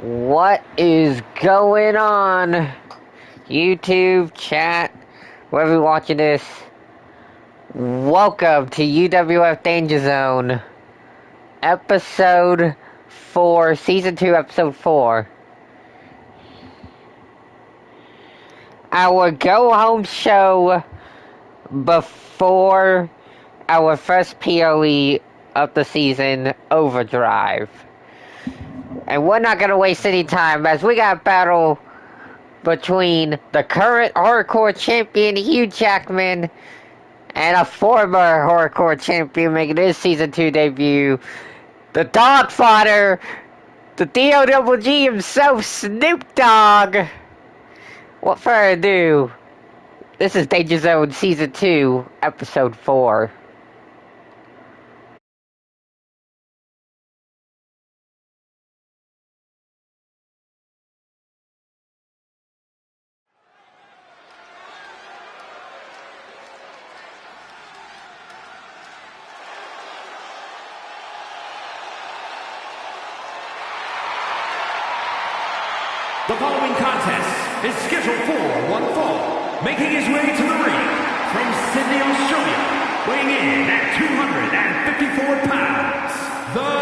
What is going on? YouTube, chat, wherever you're watching this. Welcome to UWF Danger Zone. Episode 4, Season 2, Episode 4. Our go-home show before our first PLE of the season, Overdrive. And we're not gonna waste any time as we got a battle between the current hardcore champion Hugh Jackman and a former hardcore champion making his season 2 debut, the Dogfather, the DOWG himself, Snoop Dogg. Without further ado, this is Danger Zone Season 2, Episode 4. The following contest is scheduled for one fall, making his way to the ring from Sydney, Australia, weighing in at 254 pounds, the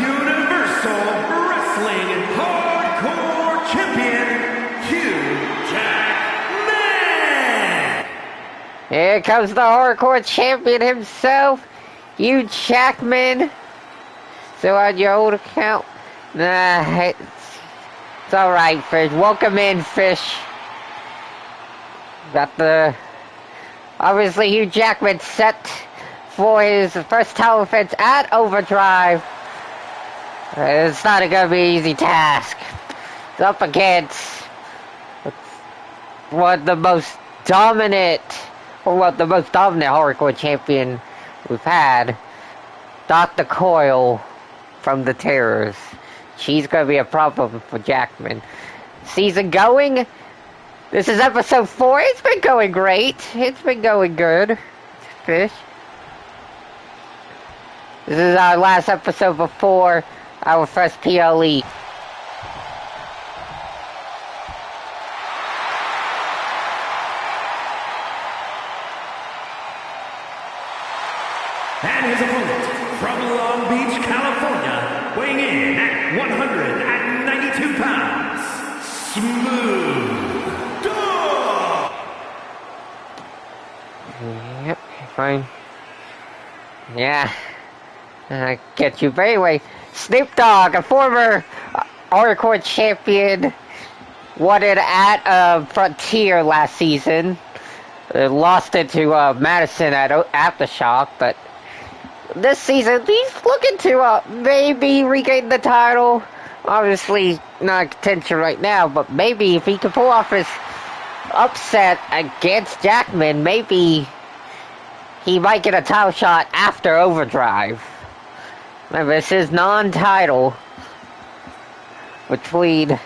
Universal Wrestling Hardcore Champion, Hugh Jackman! Here comes the hardcore champion himself, Hugh Jackman. So on your old account, it's alright, Fish. Welcome in, Fish. Got the... Obviously, Hugh Jackman set for his first title defense at Overdrive. It's not gonna be an easy task. It's up against one of the most dominant, the most dominant hardcore champion we've had, Dr. Coyle from the Terrors. She's going to be a problem for Jackman. Season going. This is episode 4. It's been going great. It's been going good. Fish. This is our last episode before our first PLE. And his opponent from Long Beach, California, weighing in at 192 pounds, Smooth Dog! Yep, fine. Yeah, I get you. But anyway, Snoop Dogg, a former hardcore champion, won it at Frontier last season. Lost it to Madison at Aftershock, but this season, he's looking to maybe regain the title. Obviously, not in contention right now, but maybe if he can pull off his upset against Jackman, maybe he might get a title shot after Overdrive. Remember, this is non-title between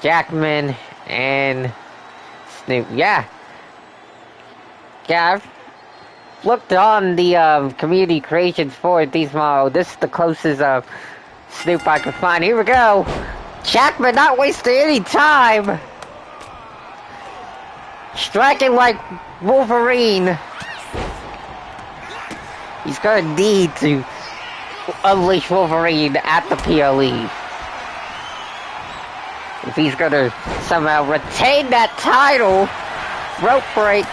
Jackman and Snoop. Yeah, I've looked on the community creations for these models. This is the closest Snoop I can find. Here we go. Jackman not wasting any time. Striking like Wolverine. He's gonna need to unleash Wolverine at the PLE. If he's gonna somehow retain that title. Rope break.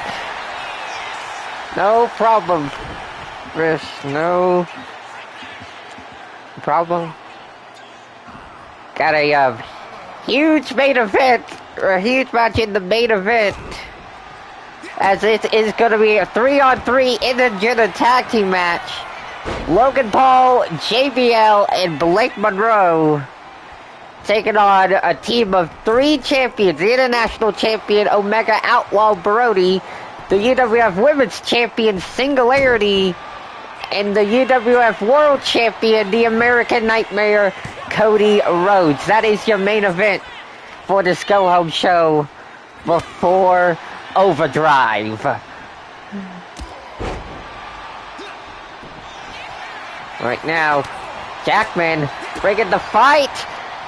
No problem, Chris. No problem. Got a huge main event, or a huge match in the main event, as it is going to be a 3-on-3 intergender tag team match. Logan Paul, JBL, and Blake Monroe taking on a team of 3 champions: the International Champion Omega Outlaw Brody, the UWF Women's Champion Singularity, and the UWF World Champion, the American Nightmare, Cody Rhodes. That is your main event for this go-home show before Overdrive. Right now, Jackman bringing the fight.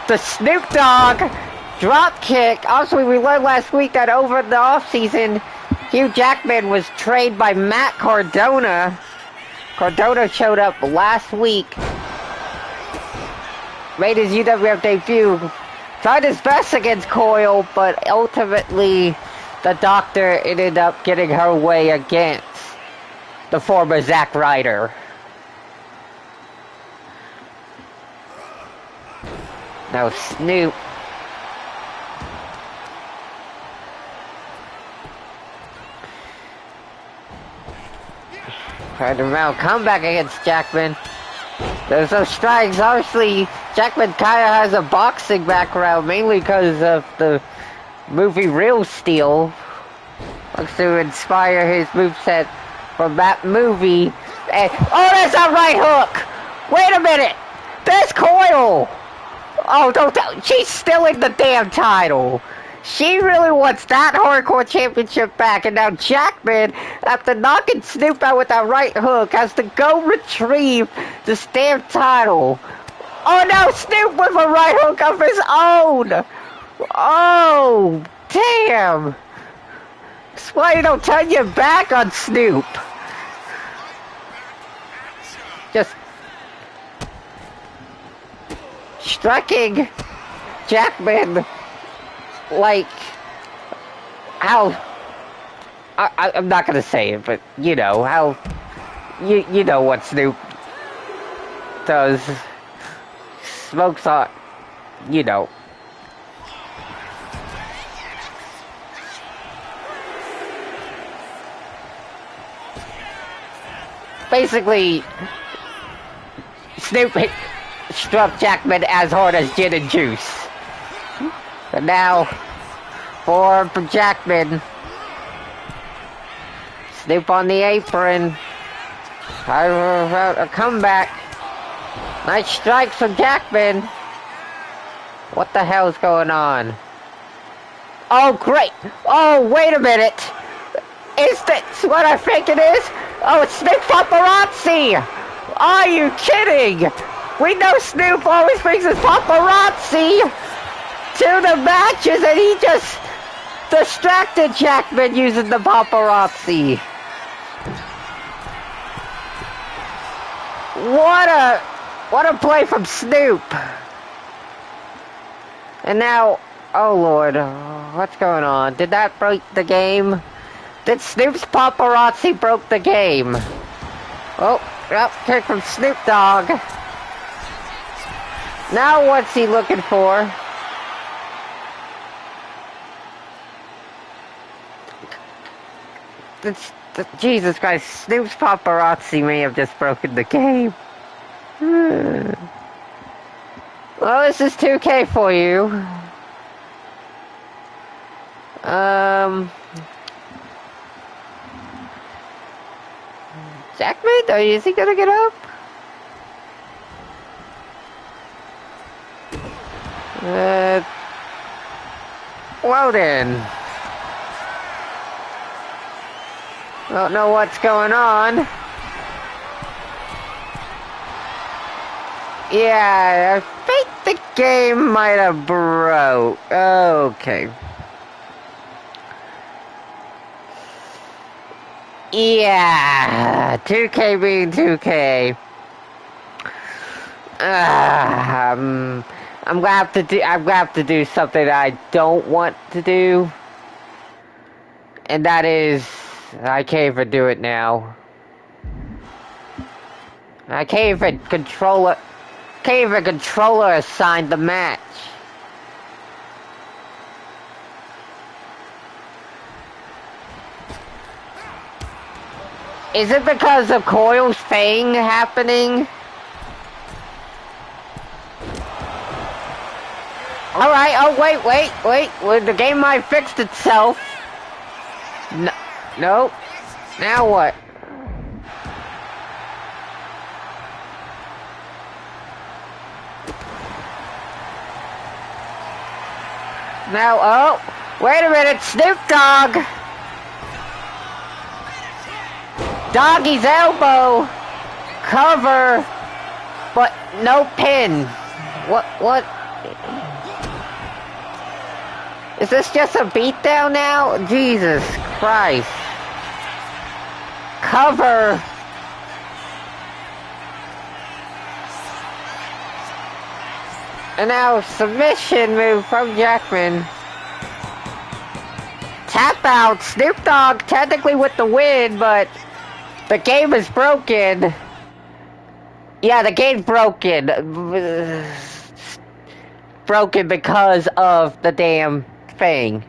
The Snoop Dogg drop kick. Also, we learned last week that over the offseason, Hugh Jackman was trained by Matt Cardona. Cardona showed up last week, made his UWF debut, tried his best against Coyle, but ultimately the Doctor ended up getting her way against the former Zack Ryder. Now Snoop. Tried to mount comeback against Jackman. There's no strikes. Obviously, Jackman kind of has a boxing background, mainly because of the movie Real Steel. Looks to inspire his moveset from that movie. And, oh, that's a right hook! Wait a minute! There's Coyle! Oh, don't tell. She's still in the damn title. She really wants that hardcore championship back, and now Jackman, after knocking Snoop out with that right hook, has to go retrieve this damn title. Oh no, Snoop with a right hook of his own! Oh, damn! That's why you don't turn your back on Snoop. Just striking Jackman like how I'm not gonna say it, but you know how you know what Snoop does. Smokes on, you know. Basically, Snoop struck Jackman as hard as gin and juice. And now, for Jackman. Snoop on the apron. A comeback. Nice strikes from Jackman. What the hell's going on? Oh, great. Oh, wait a minute. Is this what I think it is? Oh, it's Snoop Paparazzi. Are you kidding? We know Snoop always brings his paparazzi to the matches, and he just distracted Jackman using the paparazzi. What a play from Snoop. And now, oh Lord, what's going on? Did that break the game? Did Snoop's paparazzi broke the game? Oh, yep, kick from Snoop Dogg. Now what's he looking for? Jesus Christ, Snoop's paparazzi may have just broken the game. Well, this is 2K for you. Jackman, is he gonna get up? Well then. Don't know what's going on. Yeah, I think the game might have broke. Okay. Yeah, 2K being 2K. I'm gonna have to do something that I don't want to do, and that is, I can't even do it now. I can't even controller assign the match. Is it because of Coyle's thing happening? Alright, oh wait, well, the game might have fixed itself. No, now what? Now, oh, wait a minute, Snoop Dogg! Doggy's elbow, cover, but no pin. What? Is this just a beatdown now? Jesus Christ. Cover. And now submission move from Jackman. Tap out. Snoop Dogg technically with the win, but the game is broken. Yeah, the game's broken. Broken because of the damn thing.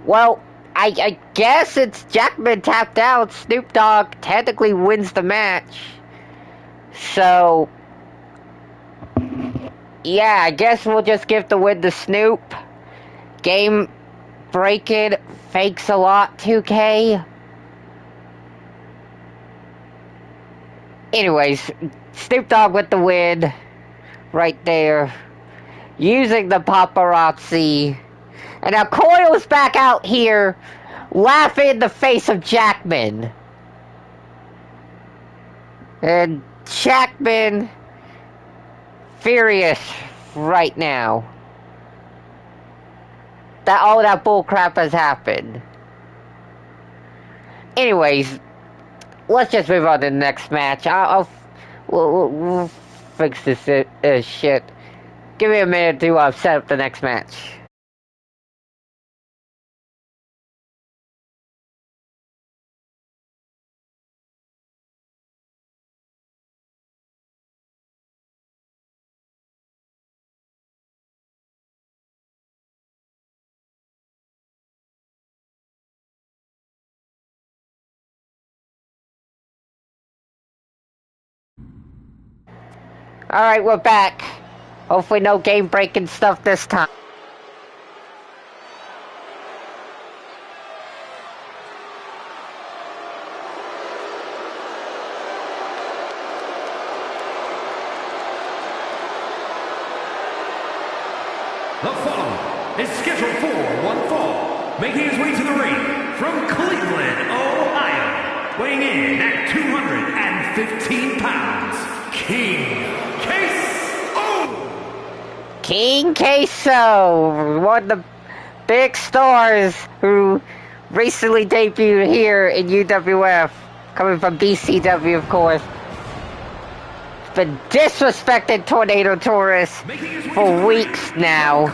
Well, I guess it's Jackman tapped out. Snoop Dogg technically wins the match. So, yeah, I guess we'll just give the win to Snoop. Game breaking. Thanks a lot, 2K. Anyways, Snoop Dogg with the win. Right there. Using the paparazzi. And now Coyle's back out here laughing in the face of Jackman. And Jackman furious right now. That all that bullcrap has happened. Anyways, let's just move on to the next match. We'll fix this shit. Give me a minute to set up the next match. Alright, we're back. Hopefully no game-breaking stuff this time. The following is scheduled for one fall, making his way to the ring from Cleveland, Ohio, weighing in at 215 pounds, King Queso! King Queso, one of the big stars who recently debuted here in UWF, coming from BCW, of course. Been disrespecting Tornado Taurus for weeks now.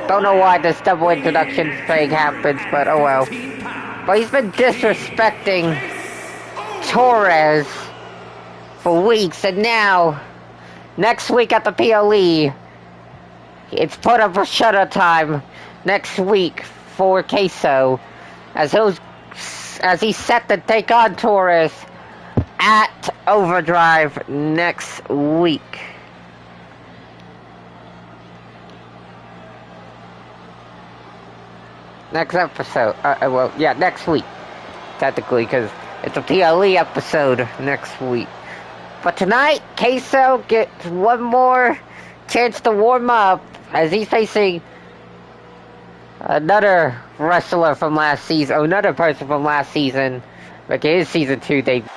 Don't know why this double introduction thing happens, but oh well. But he's been disrespecting Torres for weeks, and now, next week at the PLE, it's put up for shutter time next week for Queso, as he's set to take on Torres at Overdrive next week. Next episode. Well, yeah, next week. Technically, because it's a PLE episode next week. But tonight, Queso gets one more chance to warm up as he's facing another wrestler from last season, or another person from last season. Like his season 2 debut.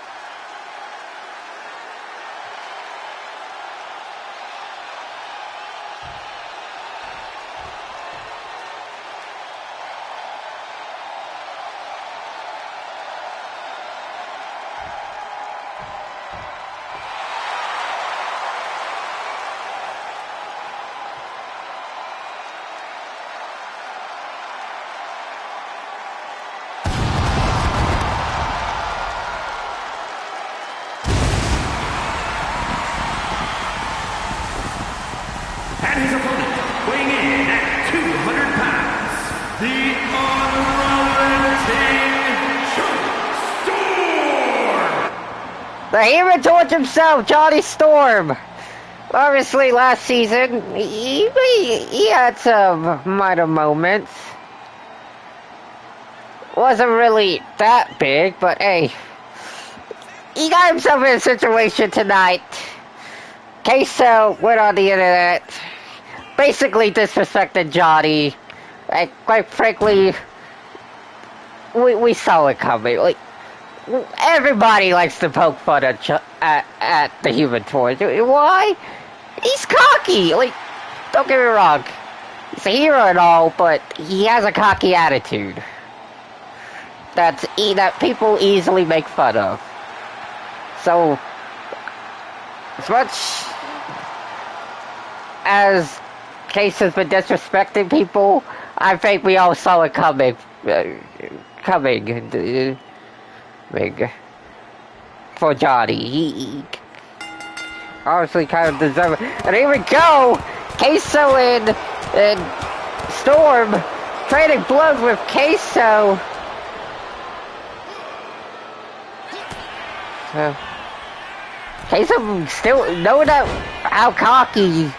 And his opponent, weighing in at 200 pounds, the unrelenting Storm! The Human Torch himself, Johnny Storm. Obviously, last season, he had some minor moments. Wasn't really that big, but hey, he got himself in a situation tonight. Queso went on the internet, basically disrespected Johnny. And quite frankly, we saw it coming. Like, everybody likes to poke fun at the Human Torch. Why? he's cocky. Like, don't get me wrong. He's a hero and all, but he has a cocky attitude. That people easily make fun of. So, as much as Case has been disrespecting people, I think we all saw it coming. For Johnny. He obviously kind of deserves it. And here we go! Queso and Storm trading blows with Queso. Queso still knowing how cocky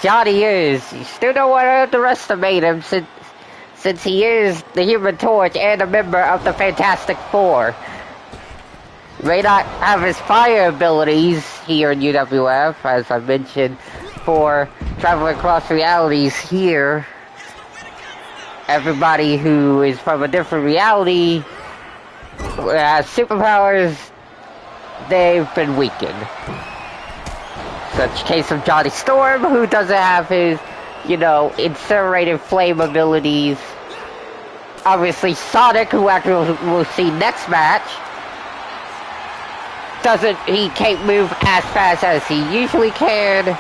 Johnny is. You still don't want to underestimate him since he is the Human Torch and a member of the Fantastic Four. May not have his fire abilities here in UWF, as I mentioned, for traveling across realities here. Everybody who is from a different reality has superpowers, they've been weakened. Such case of Johnny Storm, who doesn't have his, incinerated flame abilities. Obviously Sonic, who actually we'll see next match, he can't move as fast as he usually can.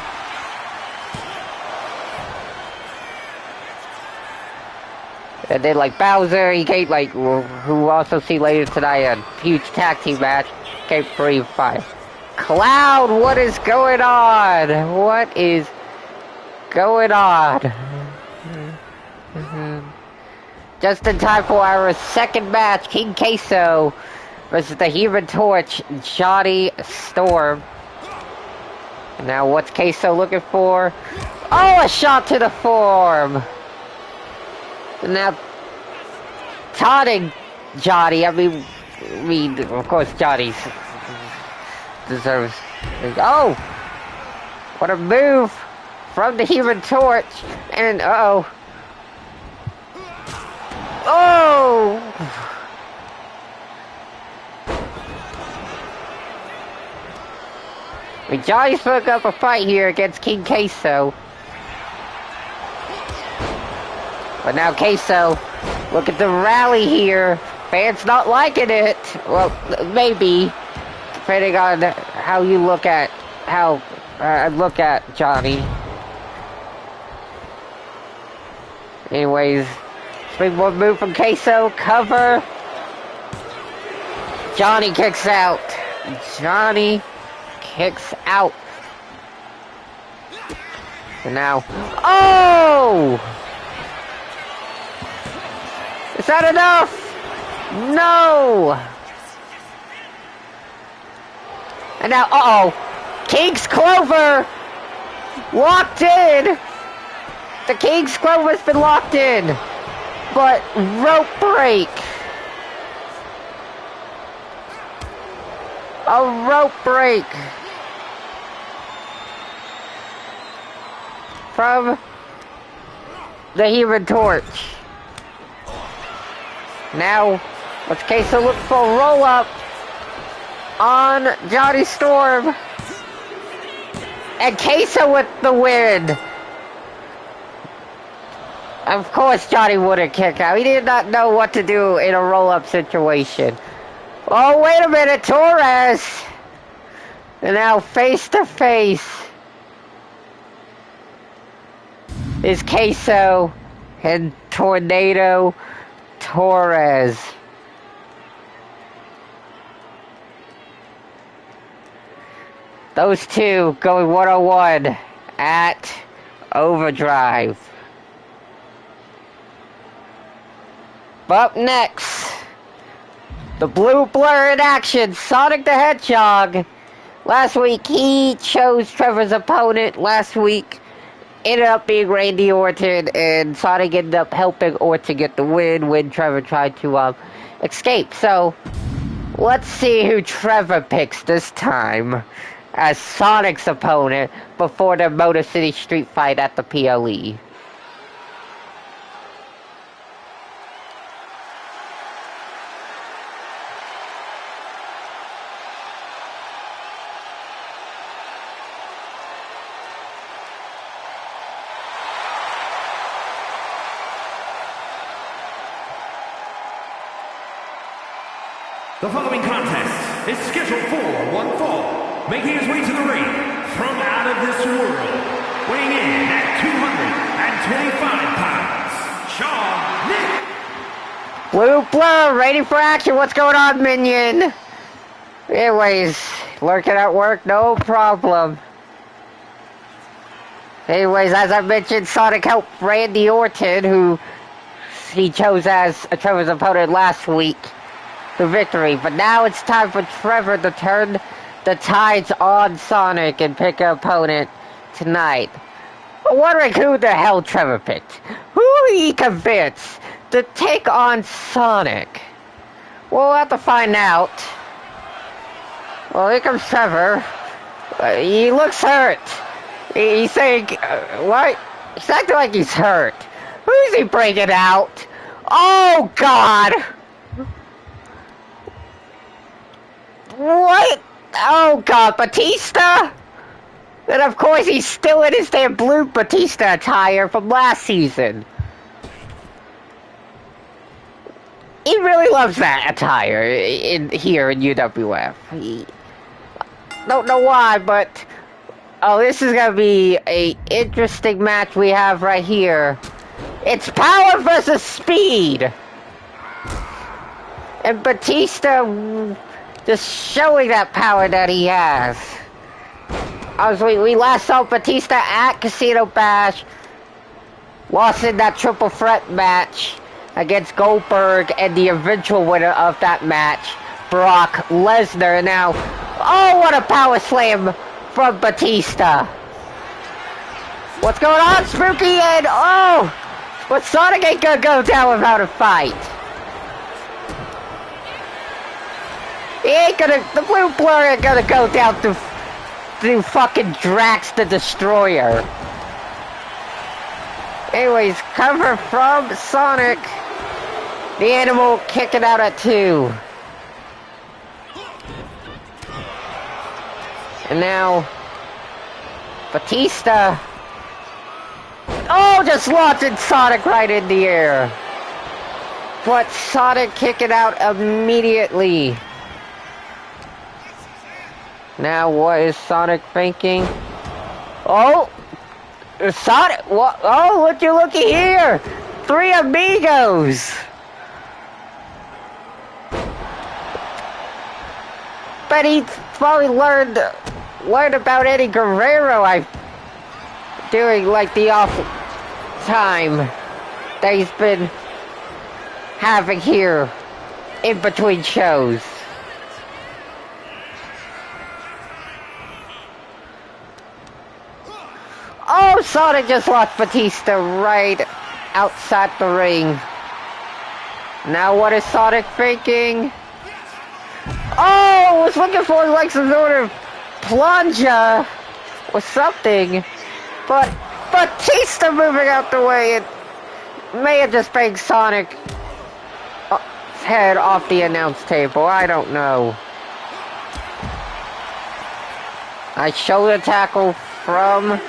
And then like Bowser, he can't who we'll also see later tonight, a huge tag team match, can't breathe fire. Cloud, what is going on? What is going on? Just in time for our second match, King Queso versus the Human Torch, Johnny Storm. And now what's Queso looking for? Oh, a shot to the forearm. And now taunting Johnny. I mean, of course Johnny deserves. Oh, what a move from the Human Torch. And oh. I mean, Johnny spoke up a fight here against King Queso. But now Queso, look at the rally here. Fans not liking it. Well, maybe, depending on how you look at Johnny. Anyways, big one move from Queso. Cover. Johnny kicks out. Johnny kicks out. And now, oh! Is that enough? No! And now, King's Clover! Locked in! The King's Clover's been locked in! But, rope break! A rope break! From the Human Torch. Now, let's Queso look for a roll-up on Johnny Storm. And Queso with the win. Of course Johnny wouldn't kick out. He did not know what to do in a roll-up situation. Oh, wait a minute, Torres. And now face to face is Queso and Tornado Torres. Those two going one-on-one at Overdrive. But up next, the Blue Blur in action, Sonic the Hedgehog. Last week he chose Trevor's opponent. Last week ended up being Randy Orton, and Sonic ended up helping Orton get the win when Trevor tried to escape. So let's see who Trevor picks this time as Sonic's opponent before their Motor City Street fight at the PLE. The following contest is scheduled for one fall, making his way to the ring from out of this world, weighing in at 225 pounds, Shawn Nick. Blue Blur, ready for action. What's going on, minion? Anyways, lurking at work, no problem. Anyways, as I mentioned, Sonic helped Randy Orton, who he chose as Trevor's opponent last week, the victory. But now it's time for Trevor to turn the tides on Sonic and pick an opponent tonight. I'm wondering who the hell Trevor picked. Who he convinced to take on Sonic? We'll have to find out. Well, here comes Trevor. He looks hurt. He's saying, what? He's acting like he's hurt. Who's he bringing out? Oh, God! What? Oh, God, Batista? And of course, he's still in his damn blue Batista attire from last season. He really loves that attire here in UWF. Don't know why, but... Oh, this is going to be an interesting match we have right here. It's power versus speed. And Batista just showing that power that he has. We last saw Batista at Casino Bash. Lost in that triple threat match against Goldberg and the eventual winner of that match, Brock Lesnar. Now, oh, what a power slam from Batista. What's going on, Spooky? And oh, but Sonic ain't gonna go down without a fight. He ain't gonna, the Blue Blur ain't gonna go down to fucking Drax the Destroyer. Anyways, cover from Sonic. The Animal kicking out at 2. And now, Batista. Oh, just launching Sonic right in the air. But Sonic kicking out immediately. Now, what is Sonic thinking? Oh, Sonic. What? Oh, looky here. 3 amigos. But he probably learned about Eddie Guerrero during like the off time that he's been having here in between shows. Oh, Sonic just lost Batista right outside the ring. Now what is Sonic thinking? Oh, I was looking for like some sort of plunger or something, but Batista moving out the way, it may have just banged Sonic's head off the announce table. I don't know. Nice shoulder tackle from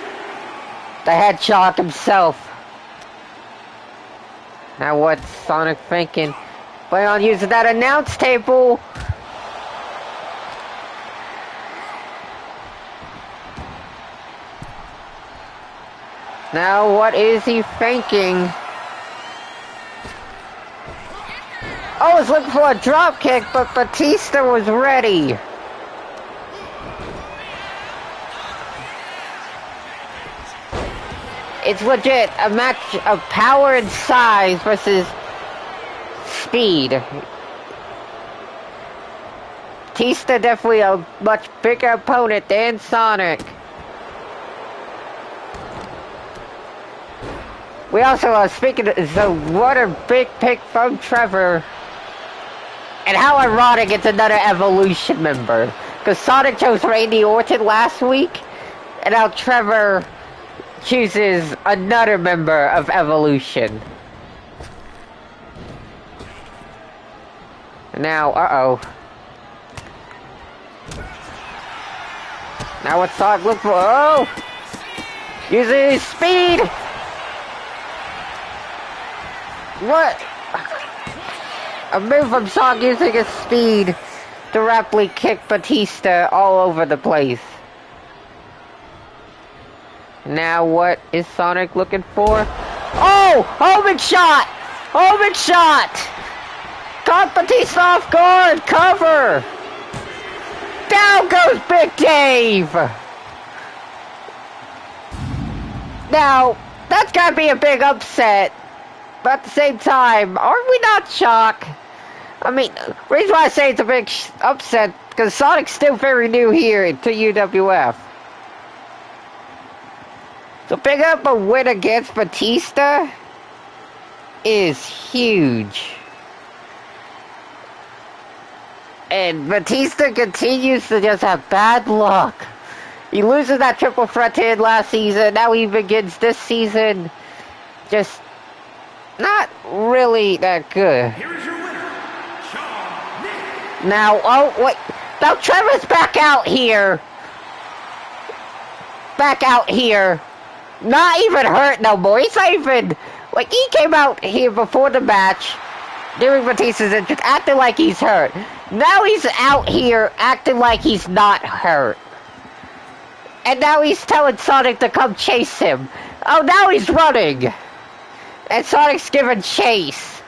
the head shark himself. Now what's Sonic thinking? Plan on using that announce table. Now what is he thinking? Oh, I was looking for a drop kick, but Batista was ready. It's legit a match of power and size versus speed. Batista definitely a much bigger opponent than Sonic. We also speaking of, so what a big pick from Trevor. And how ironic it's another Evolution member. Because Sonic chose Randy Orton last week, and now Trevor chooses another member of Evolution. Now, uh-oh. Now what's Sonic look for? Oh! Using his speed! What? A move from Sonic using his speed to rapidly kick Batista all over the place. Now what is Sonic looking for? Oh! Homing shot! Homing shot! Caught Batista off guard! Cover! Down goes Big Dave! Now, that's gotta be a big upset. But at the same time, aren't we not shocked? I mean, the reason why I say it's a big upset, because Sonic's still very new here to UWF. So pick up a win against Batista is huge. And Batista continues to just have bad luck. He loses that triple threat to him last season. Now he begins this season just not really that good. Here is your winner, Shawn. Now, oh, wait. Now Trevor's back out here. Back out here. Not even hurt no more. He's not even... Like, he came out here before the match, during Batista's entrance, acting like he's hurt. Now he's out here acting like he's not hurt. And now he's telling Sonic to come chase him. Oh, now he's running. And Sonic's giving chase.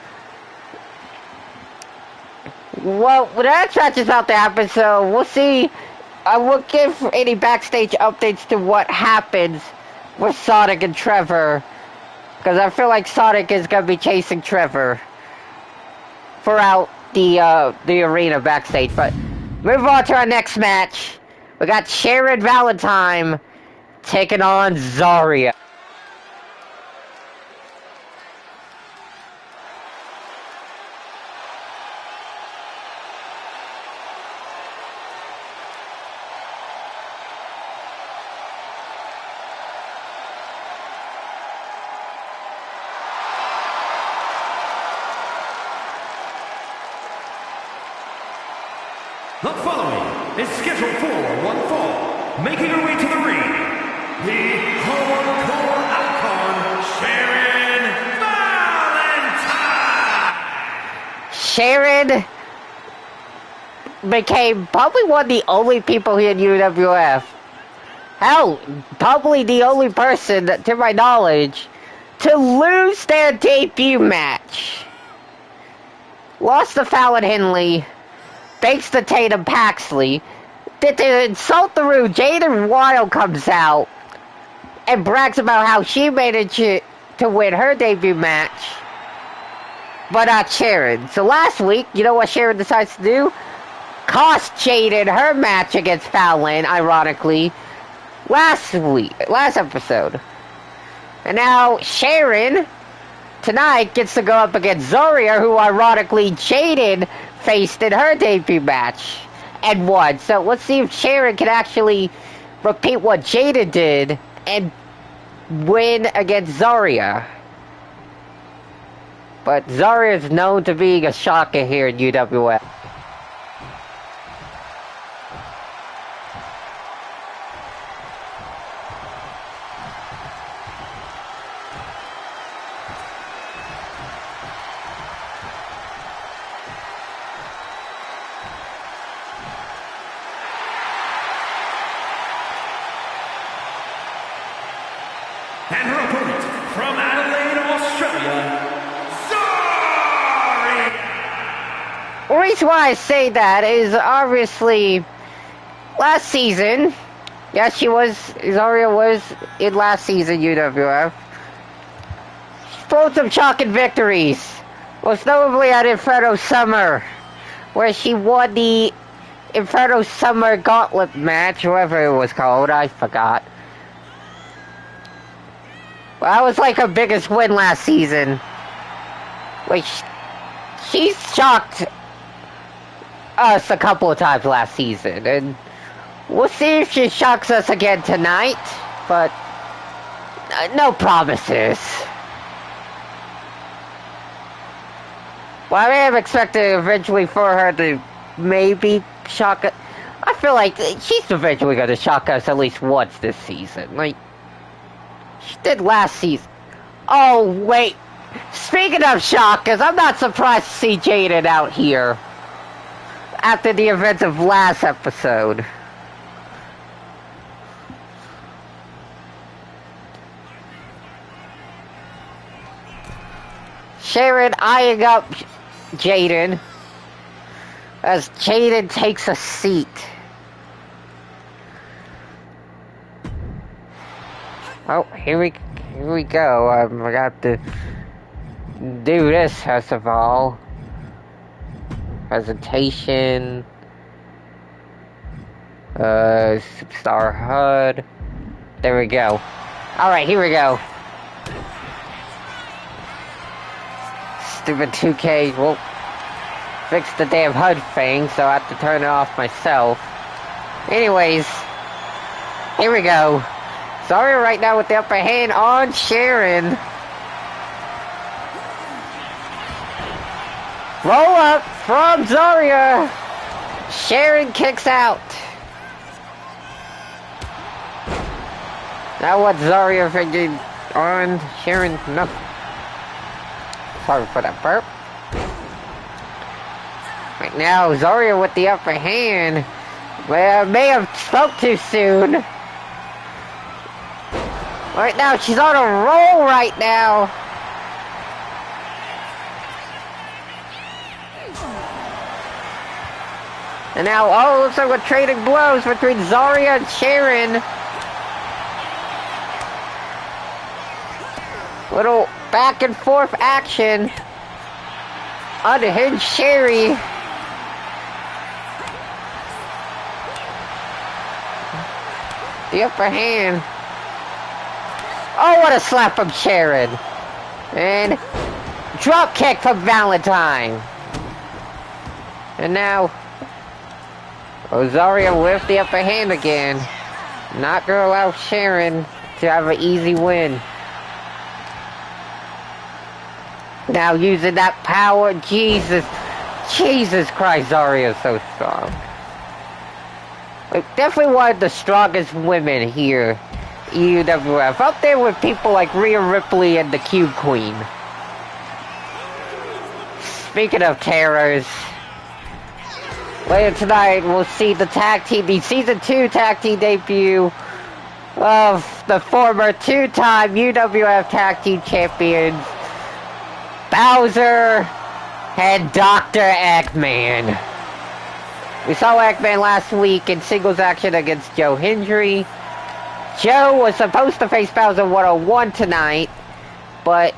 Well, the next match is about to happen, so we'll see. I will give any backstage updates to what happens with Sonic and Trevor, because I feel like Sonic is going to be chasing Trevor throughout the arena backstage. But move on to our next match. We got Sharon Valentine taking on Zarya. The following is scheduled for one fall, making her way to the ring, the hardcore icon, Sharon Valentine! Sharon became probably one of the only people here in UWF. Hell, probably the only person, to my knowledge, to lose their debut match. Lost to Fallon Henley. Thanks to Tatum Paxley. To insult the room, Jaden Wild comes out and brags about how she managed to win her debut match, but not Sharon. So last week, you know what Sharon decides to do? Cost Jaden her match against Fallon, ironically, last episode. And now Sharon, tonight, gets to go up against Zarya, who ironically Jaden faced in her debut match and won. So let's see if Sharon can actually repeat what Jada did and win against Zarya. But Zarya is known to being a shocker here in UWF. And her opponent from Adelaide, Australia, Zarya! The reason why I say that is obviously last season, yes, Zarya was in last season UWF. She pulled some shocking victories, most notably at Inferno Summer, where she won the Inferno Summer Gauntlet match, whatever it was called, I forgot. Well, that was like her biggest win last season. Which, she shocked us a couple of times last season. And we'll see if she shocks us again tonight. But, no promises. Well, I am expecting eventually for her to maybe shock us. I feel like she's eventually going to shock us at least once this season. Like, she did last season. Oh, wait. Speaking of shockers, I'm not surprised to see Jaden out here after the events of last episode. Sharon eyeing up Jaden as Jaden takes a seat. Oh, here we go. I got to do this first of all. Presentation. Superstar HUD. There we go. Alright, here we go. Stupid 2K won't fix the damn HUD thing, so I have to turn it off myself. Anyways, here we go. Zarya right now with the upper hand on Sharon. Roll up from Zarya. Sharon kicks out. Now what Zarya figured on Sharon? No. Sorry for that burp. Right now, Zarya with the upper hand. Well, may have spoke too soon. Right now, she's on a roll right now. And now, oh, looks like we're trading blows between Zarya and Sharon. Little back and forth action. Unhinged Sherry. The upper hand. Oh, what a slap from Sharon. And drop kick from Valentine. And now Zarya with the upper hand again. Not gonna allow Sharon to have an easy win. Now using that power, Jesus Christ, Zarya is so strong. Like, definitely one of the strongest women here, UWF. Up there with people like Rhea Ripley and the Cube Queen. Speaking of terrors, later tonight we'll see the Season 2 tag team debut of the former two-time UWF tag team champions, Bowser and Dr. Eggman. We saw Eggman last week in singles action against Joe Hendry. Joe was supposed to face Bowser 1-on-1 tonight, but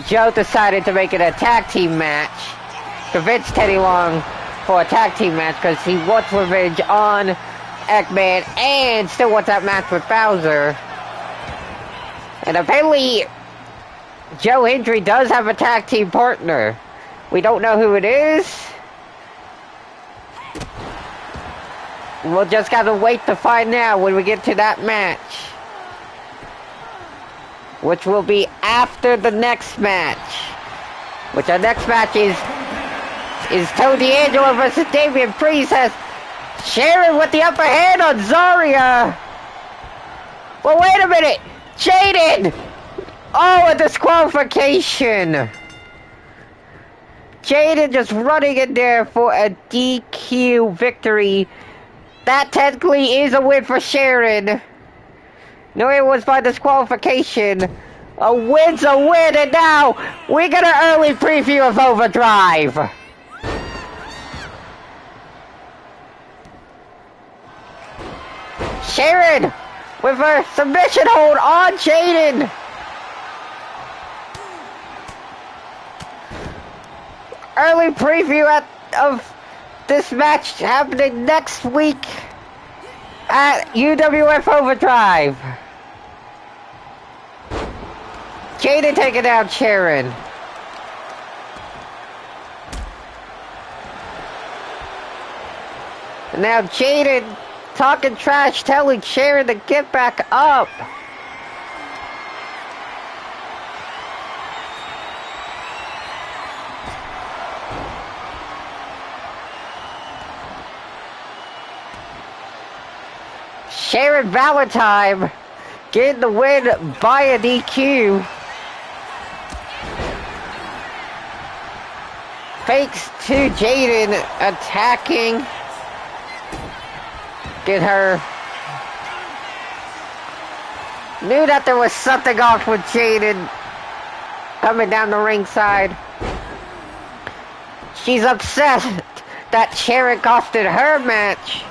Joe decided to make it a tag team match. Convinced Teddy Long for a tag team match because he wants revenge on Eggman and still wants that match with Bowser. And apparently Joe Hendry does have a tag team partner. We don't know who it is. We'll just gotta wait to find out when we get to that match, which will be after the next match. Which our next match is Tony D'Angelo versus Damian Priest. Has Sharon with the upper hand on Zarya. Well, wait a minute, Jaden. Oh, a disqualification. Jaden just running in there for a DQ victory. That technically is a win for Sharon. No, it was by disqualification. A win's a win, and now we get an early preview of Overdrive. Sharon with her submission hold on Jaden. Early preview of this match happening next week at UWF Overdrive. Jaden taking down Sharon. And now Jaden talking trash, telling Sharon to get back up. Sharon Valentine getting the win by a DQ. fakes to Jaden attacking. Get her. Knew that there was something off with Jaden coming down the ringside. She's upset that Sharon costed her match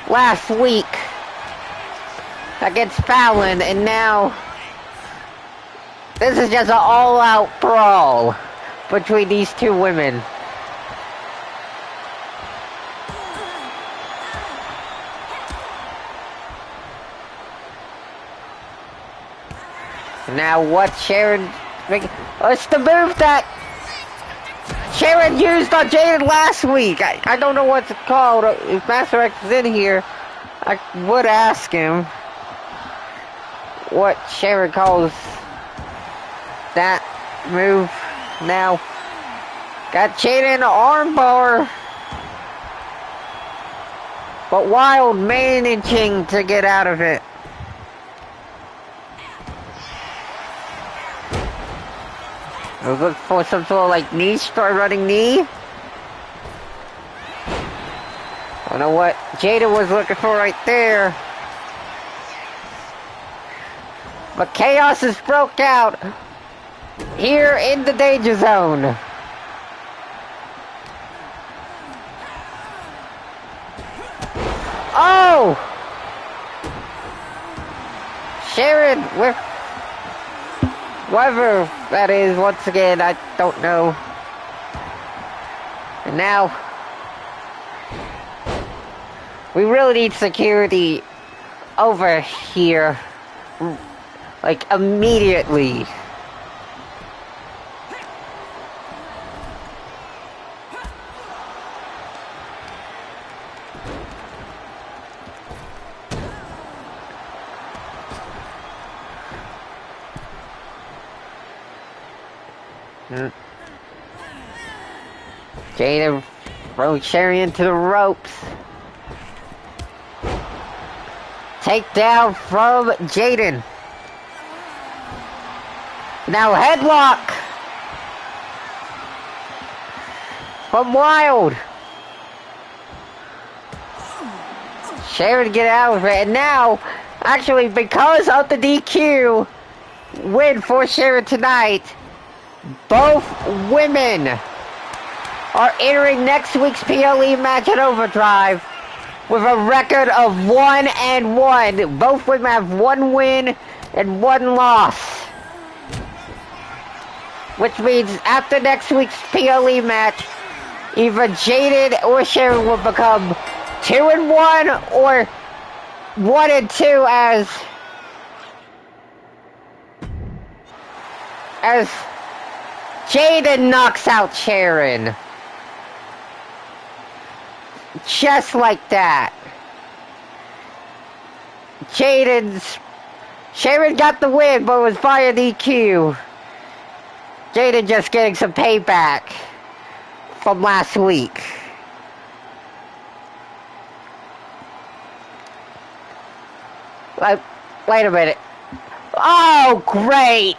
last week against Fallon, and now this is just an all-out brawl between these two women. Now what Sharon... It's the move that Sharon used on Jaden last week. I don't know what it's called. If Master X is in here, I would ask him what Sharon calls that move. Now, got Jaden armbar, but Wild managing to get out of it. I was looking for some sort of like knee strike, running knee. I don't know what Jada was looking for right there. But chaos has broke out here in the danger zone. Oh! Sharon with whatever that is, once again, I don't know. And now, we really need security over here, like, immediately. Jada throws Sherry into the ropes. Takedown from Jaden. Now headlock from Wild. Sharon get out of it, and now, actually, because of the DQ win for Sharon tonight, both women are entering next week's PLE match at Overdrive with a record of 1-1. Both women have 1 win and 1 loss, which means after next week's PLE match, either Jaden or Sharon will become 2-1 or 1-2 as Jaden knocks out Sharon. Just like that. Sharon got the win, but it was via DQ. Jaden just getting some payback from last week. Wait a minute. Oh, great!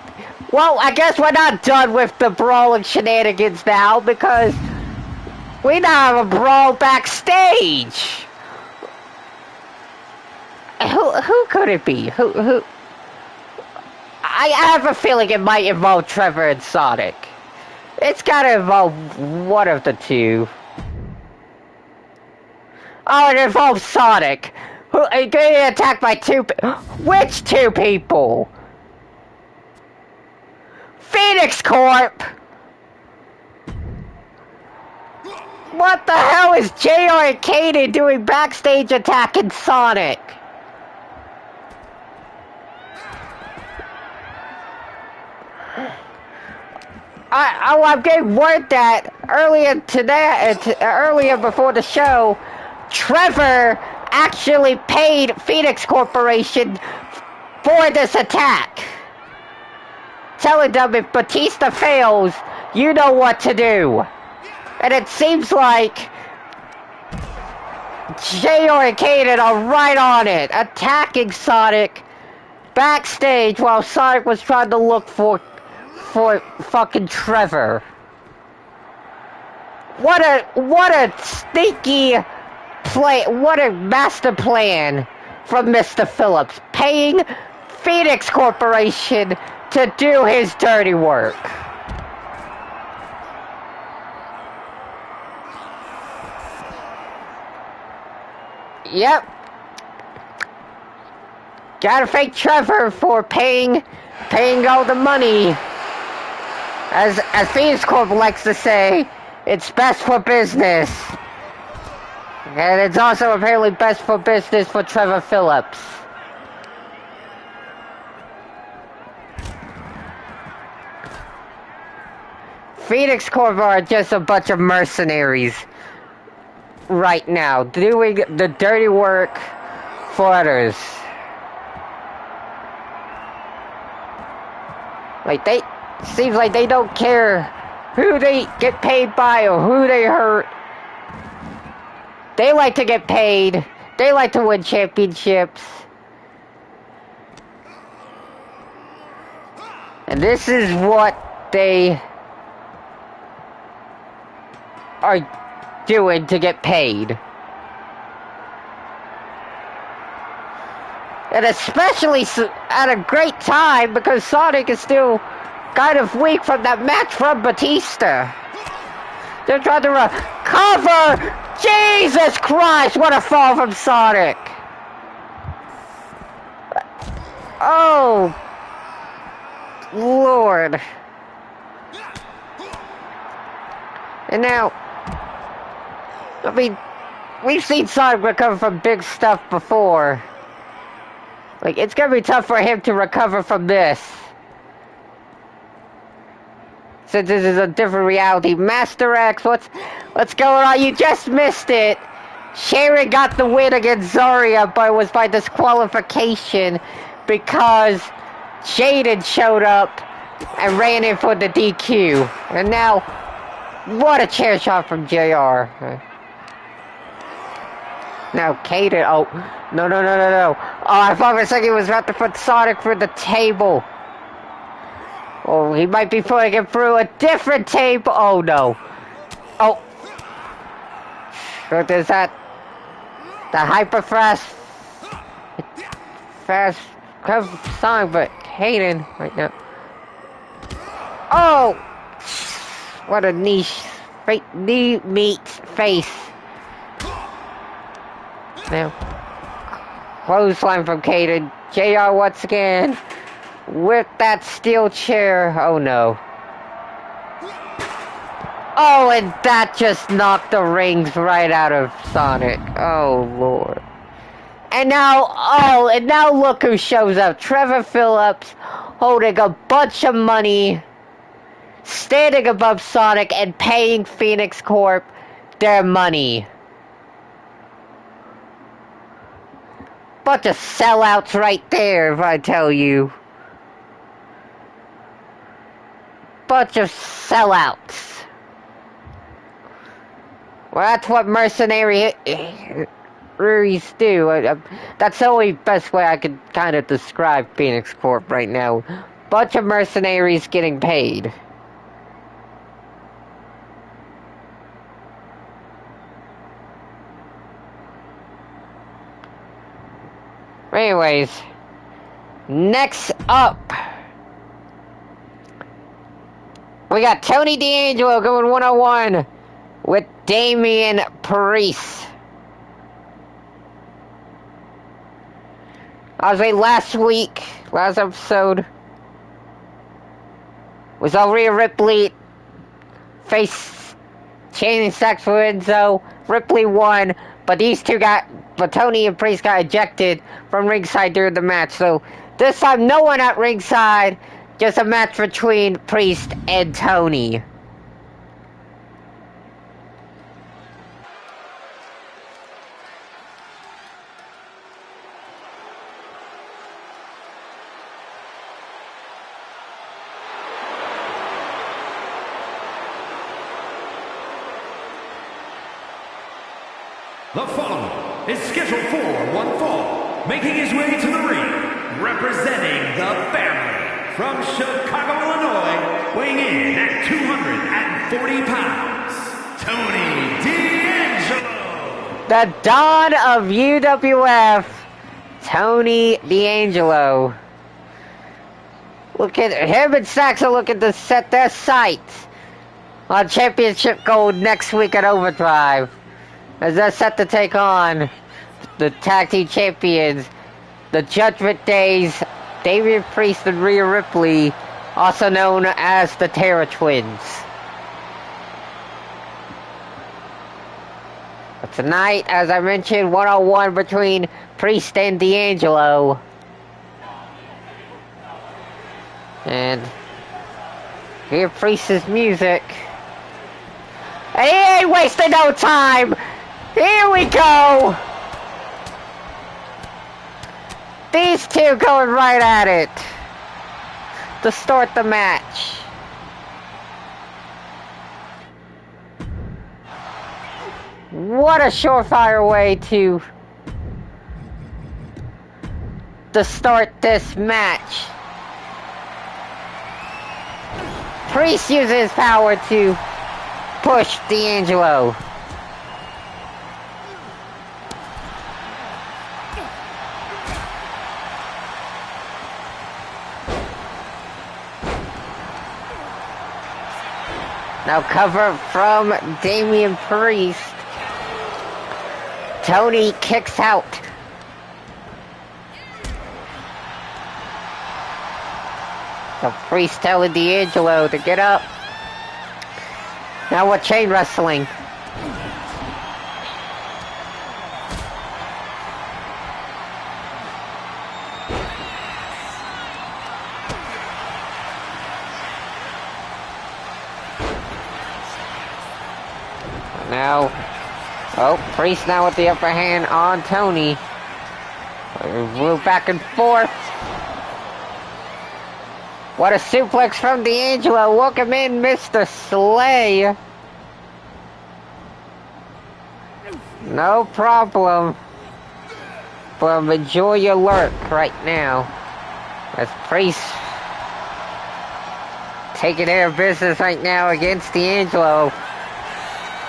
Well, I guess we're not done with the brawling shenanigans now, because we now have a brawl backstage. Who could it be? Who? I have a feeling it might involve Trevor and Sonic. It's gotta involve one of the two. Oh, it involves Sonic. Who getting attacked by which 2 people? Phoenix Corp! What the hell is JR and Kaden doing backstage attacking Sonic? I'm getting word that earlier before the show, Trevor actually paid Phoenix Corporation for this attack, telling them if Batista fails, you know what to do. And it seems like JR and Kaden are right on it, attacking Sonic backstage while Sonic was trying to look for fucking Trevor. What a sneaky play. What a master plan from Mr. Phillips. Paying Phoenix Corporation to do his dirty work. Yep. Gotta thank Trevor for paying all the money. As Phoenix Corp likes to say, it's best for business. And it's also apparently best for business for Trevor Phillips. Phoenix Corp are just a bunch of mercenaries right now, doing the dirty work for others. Seems like they don't care who they get paid by or who they hurt. They like to get paid. They like to win championships. And this is what they are doing to get paid. And especially at a great time because Sonic is still kind of weak from that match from Batista. They're trying to recover. Jesus Christ, what a fall from Sonic. Oh, Lord. And now, I mean, we've seen Sonic recover from big stuff before. Like, it's gonna be tough for him to recover from this. Since this is a different reality. Master X, what's going on? You just missed it. Sharon got the win against Zarya, but it was by disqualification because Jaden showed up and ran in for the DQ. And now, what a chair shot from JR. Now, Kaden, oh, no. Oh, I thought for a second he was about to put Sonic through the table. Oh, he might be putting him through a different table. Oh, no. Oh. What is that? The hyper fast song, but Hayden right now. Oh! What a knee meat face. Now, clothesline from Kaden. JR once again with that steel chair. Oh no. Oh, and that just knocked the rings right out of Sonic. Oh Lord. And now look who shows up. Trevor Phillips holding a bunch of money, standing above Sonic and paying Phoenix Corp their money. Bunch of sellouts right there, if I tell you. Bunch of sellouts. Well, that's what mercenaries do. That's the only best way I could kind of describe Phoenix Corp right now. Bunch of mercenaries getting paid. Anyways, next up, we got Tony D'Angelo going one-on-one with Damian Priest. Obviously, last episode, was Rhea Ripley face chaining sex for Enzo. Ripley won, but Tony and Priest got ejected from ringside during the match. So this time, no one at ringside, just a match between Priest and Tony. The following is scheduled for one fall, making his way to the ring, representing the family from Chicago, Illinois, weighing in at 240 pounds, Tony D'Angelo. The Dawn of UWF, Tony D'Angelo. Look at him and Saxon looking to set their sights on championship gold next week at Overdrive, as they're set to take on the tag team champions, the Judgment Days, Damian Priest and Rhea Ripley, also known as the Terror Twins. But tonight, as I mentioned, 1-on-1 between Priest and D'Angelo. And hear Priest's music. And he ain't wasting no time! Here we go! These two going right at it to start the match. What a surefire way to start this match. Priest uses his power to push D'Angelo. Now cover from Damian Priest. Tony kicks out. The Priest telling D'Angelo to get up. Now we're chain wrestling. Now, Priest now with the upper hand on Tony. Move back and forth. What a suplex from D'Angelo. Welcome in, Mr. Slay. No problem. But enjoy your lurk right now. As Priest taking care of business right now against D'Angelo.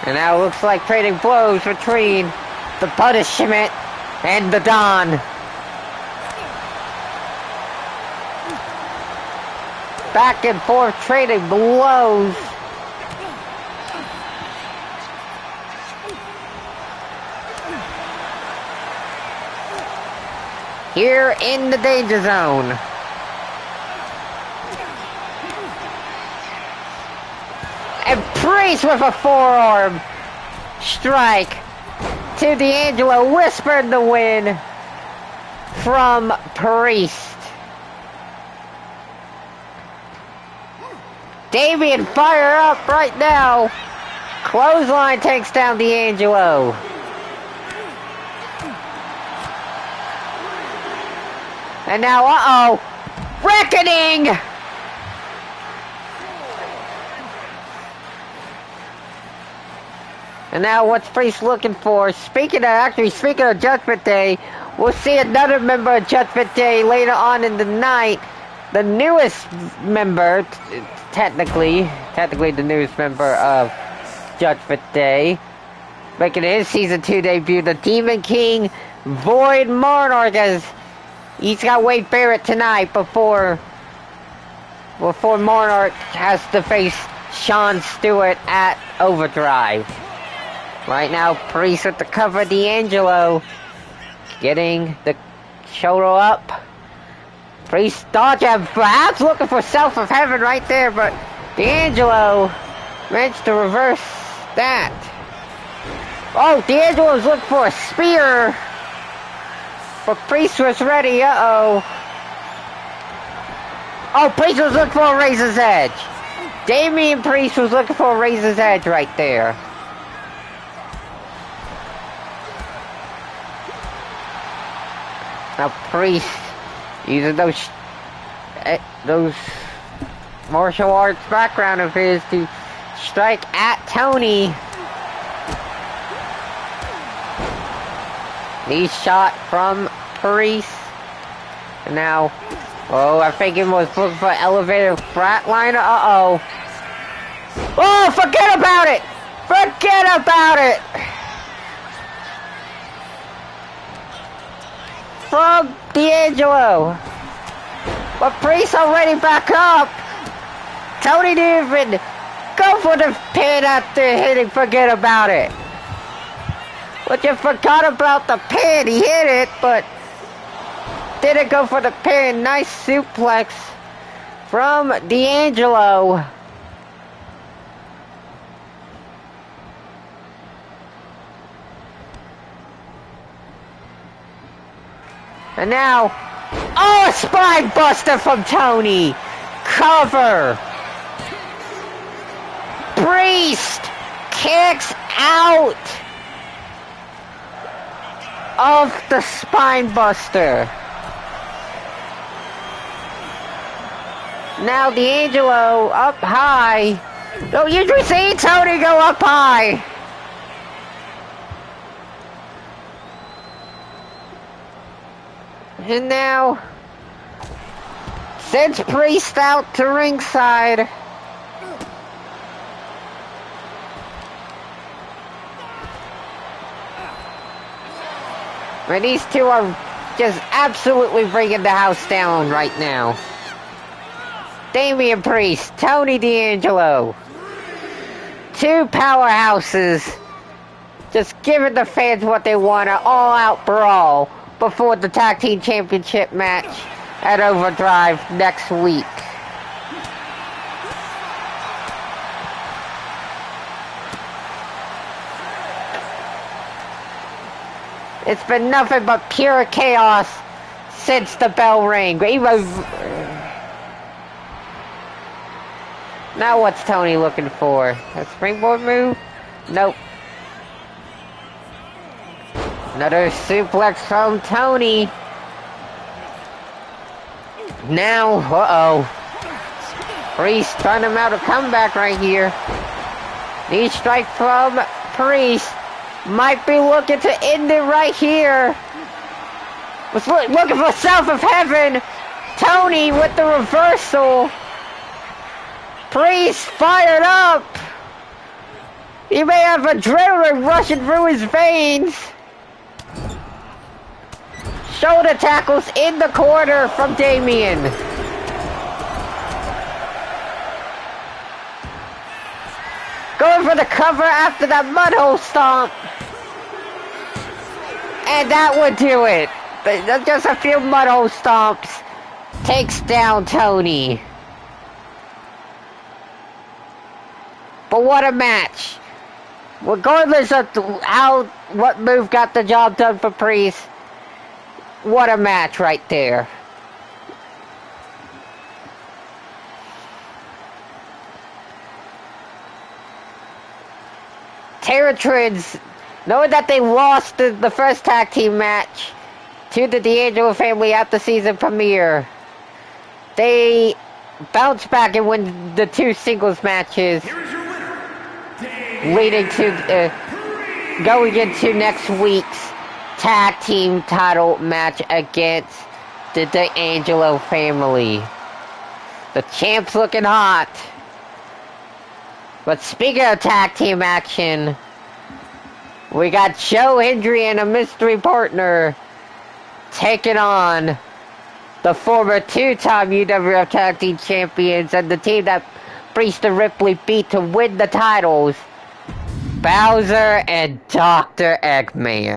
And now it looks like trading blows between the Punishment and the Don. Back and forth trading blows. Here in the danger zone. And Priest with a forearm strike to D'Angelo, whispered the win from Priest. Damian fire up right now. Clothesline takes down D'Angelo. And now, reckoning! And now what's Priest looking for? Speaking of Judgment Day, we'll see another member of Judgment Day later on in the night. The newest member, technically the newest member of Judgment Day, making his Season 2 debut, the Demon King, Void Monarch, as he's got Wade Barrett tonight before Monarch has to face Sean Stewart at Overdrive. Right now, Priest with the cover, D'Angelo getting the shoulder up. Priest dodging, perhaps looking for Self of Heaven right there, but D'Angelo managed to reverse that. Oh, D'Angelo's looking for a spear, but Priest was ready. Oh, Priest was looking for a Razor's Edge. Damian Priest was looking for a Razor's Edge right there. Now Priest using those martial arts background of his to strike at Tony. Knee shot from Priest. And now, I think it was looking for elevator flatliner. Oh, forget about it! Forget about it! From D'Angelo. But Priest already back up. Tony didn't even go for the pin after hitting forget about it. But you forgot about the pin. He hit it, but didn't go for the pin. Nice suplex from D'Angelo. And now, oh, a spine buster from Tony. Cover. Priest kicks out of the spine buster. Now D'Angelo up high. Don't usually see Tony go up high. And now sends Priest out to ringside. And these two are just absolutely bringing the house down right now. Damian Priest, Tony D'Angelo. Two powerhouses just giving the fans what they want, an all-out brawl before the Tag Team Championship match at Overdrive next week. It's been nothing but pure chaos since the bell rang. Now what's Tony looking for? A springboard move? Nope. Another suplex from Tony. Now, Priest trying to mount a comeback right here. Knee strike from Priest. Might be looking to end it right here. Was looking for South of Heaven. Tony with the reversal. Priest fired up. He may have adrenaline rushing through his veins. Shoulder tackles in the corner from Damian. Going for the cover after that mudhole stomp. And that would do it. Just a few mudhole stomps. Takes down Tony. But what a match. Regardless of what move got the job done for Priest. What a match right there. Territrons, knowing that they lost the first tag team match to the D'Angelo family at the season premiere, they bounce back and win the two singles matches, leading to going into next week's tag team title match against the D'Angelo family. The champ's looking hot. But speaking of tag team action, we got Joe Hendry and a mystery partner taking on the former two-time UWF Tag Team Champions and the team that Priest and Ripley beat to win the titles, Bowser and Dr. Eggman.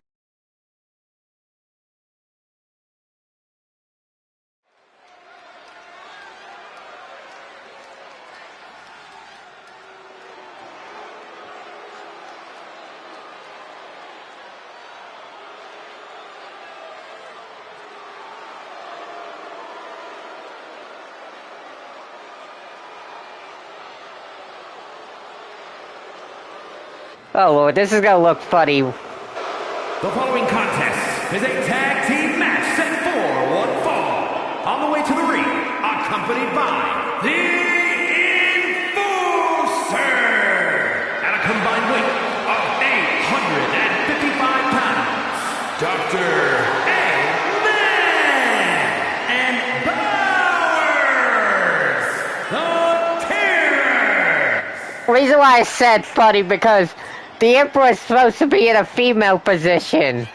Oh Lord, this is gonna look funny. The following contest is a tag team match set for one fall. On the way to the ring, accompanied by the Enforcer at a combined weight of 855 pounds. Dr. Eggman and Bowers, the Terrors. Ladies reason why I said funny, because the Emperor is supposed to be in a female position.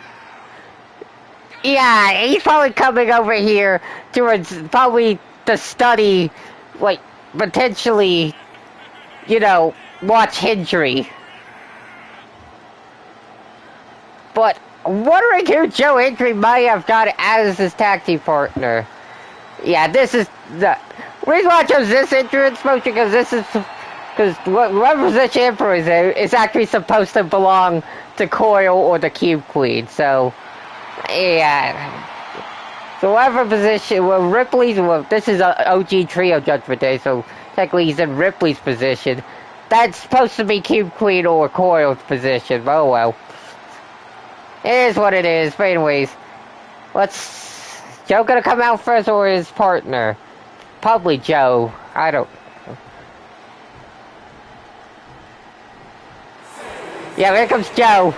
Yeah, he's probably coming over here towards probably to study, like, potentially, you know, watch Hendry. But I'm wondering who Joe Hendry might have got as his tag team partner. Yeah, this is the reason why I chose this entrance motion, because this is because whatever position Emperor is in is actually supposed to belong to Coil or the Cube Queen. So yeah. So whatever position, well, Ripley's, well, this is a OG Trio Judgment Day, so technically he's in Ripley's position. That's supposed to be Cube Queen or Coil's position, but oh well. It is what it is, but anyways, Joe gonna come out first or his partner? Probably Joe, I don't know. Yeah, here comes Joe.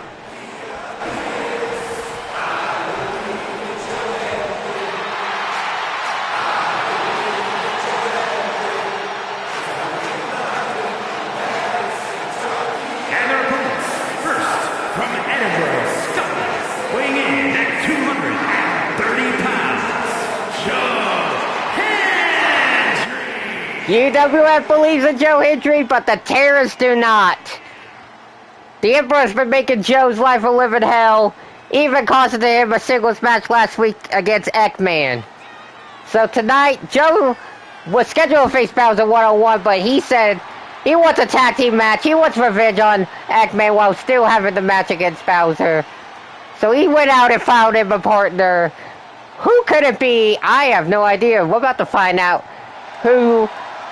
UWF believes in Joe Hendry, but the terrorists do not. The Emperor's been making Joe's life a living hell, even costing him a singles match last week against Ekman. So tonight, Joe was scheduled to face Bowser one-on-one, but he said he wants a tag team match. He wants revenge on Ekman while still having the match against Bowser. So he went out and found him a partner. Who could it be? I have no idea. We're about to find out who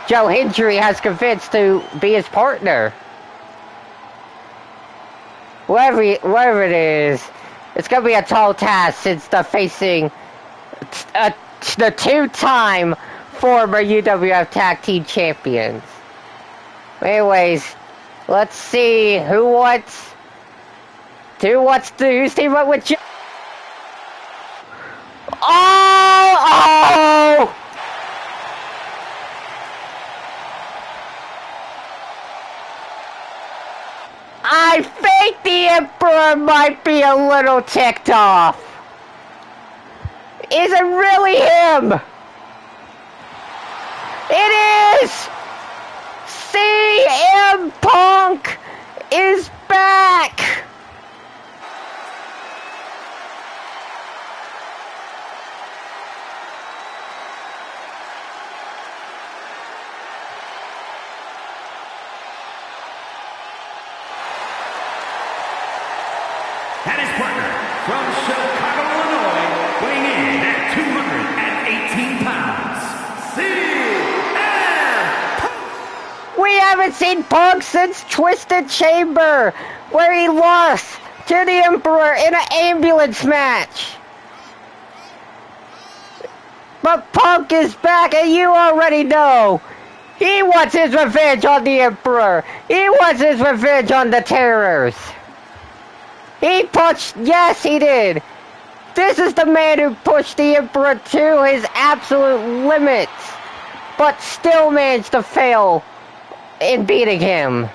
Joe Hendry has convinced to be his partner. Whatever it is, it's going to be a tall task since they're facing the two-time former UWF Tag Team Champions. Anyways, let's see who's teaming up with Joe. Oh! I think the Emperor might be a little ticked off. Is it really him? It is! CM Punk is back! And his partner from Chicago, Illinois, weighing in at 218 pounds, CM Punk! We haven't seen Punk since Twisted Chamber, where he lost to the Emperor in an ambulance match. But Punk is back, and you already know. He wants his revenge on the Emperor. He wants his revenge on the Terrors. He pushed, yes he did. This is the man who pushed the Emperor to his absolute limits, but still managed to fail in beating him.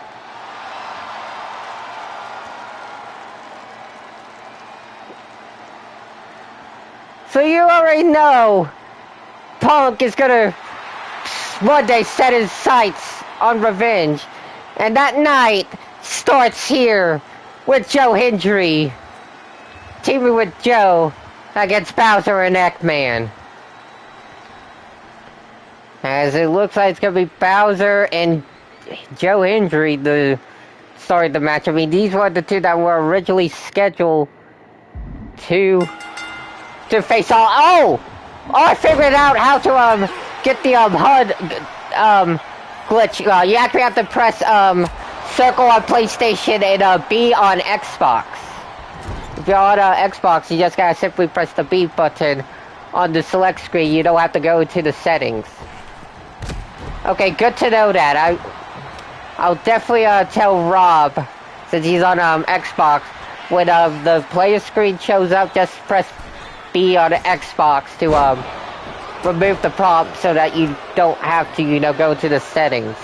So you already know Punk is gonna one day set his sights on revenge, and that night starts here with Joe Hendry teaming with Joe against Bowser and Ekman. As it looks like it's going to be Bowser and Joe Hendry to start the match. I mean, these were the two that were originally scheduled to face off. Oh, I figured out how to get the HUD glitch. You actually have to press circle on PlayStation and B on Xbox. If you're on Xbox, you just gotta simply press the B button on the select screen. You don't have to go into the settings. Okay, good to know that. I'll definitely tell Rob, since he's on Xbox, when the player screen shows up, just press B on Xbox to remove the prompt so that you don't have to, go to the settings.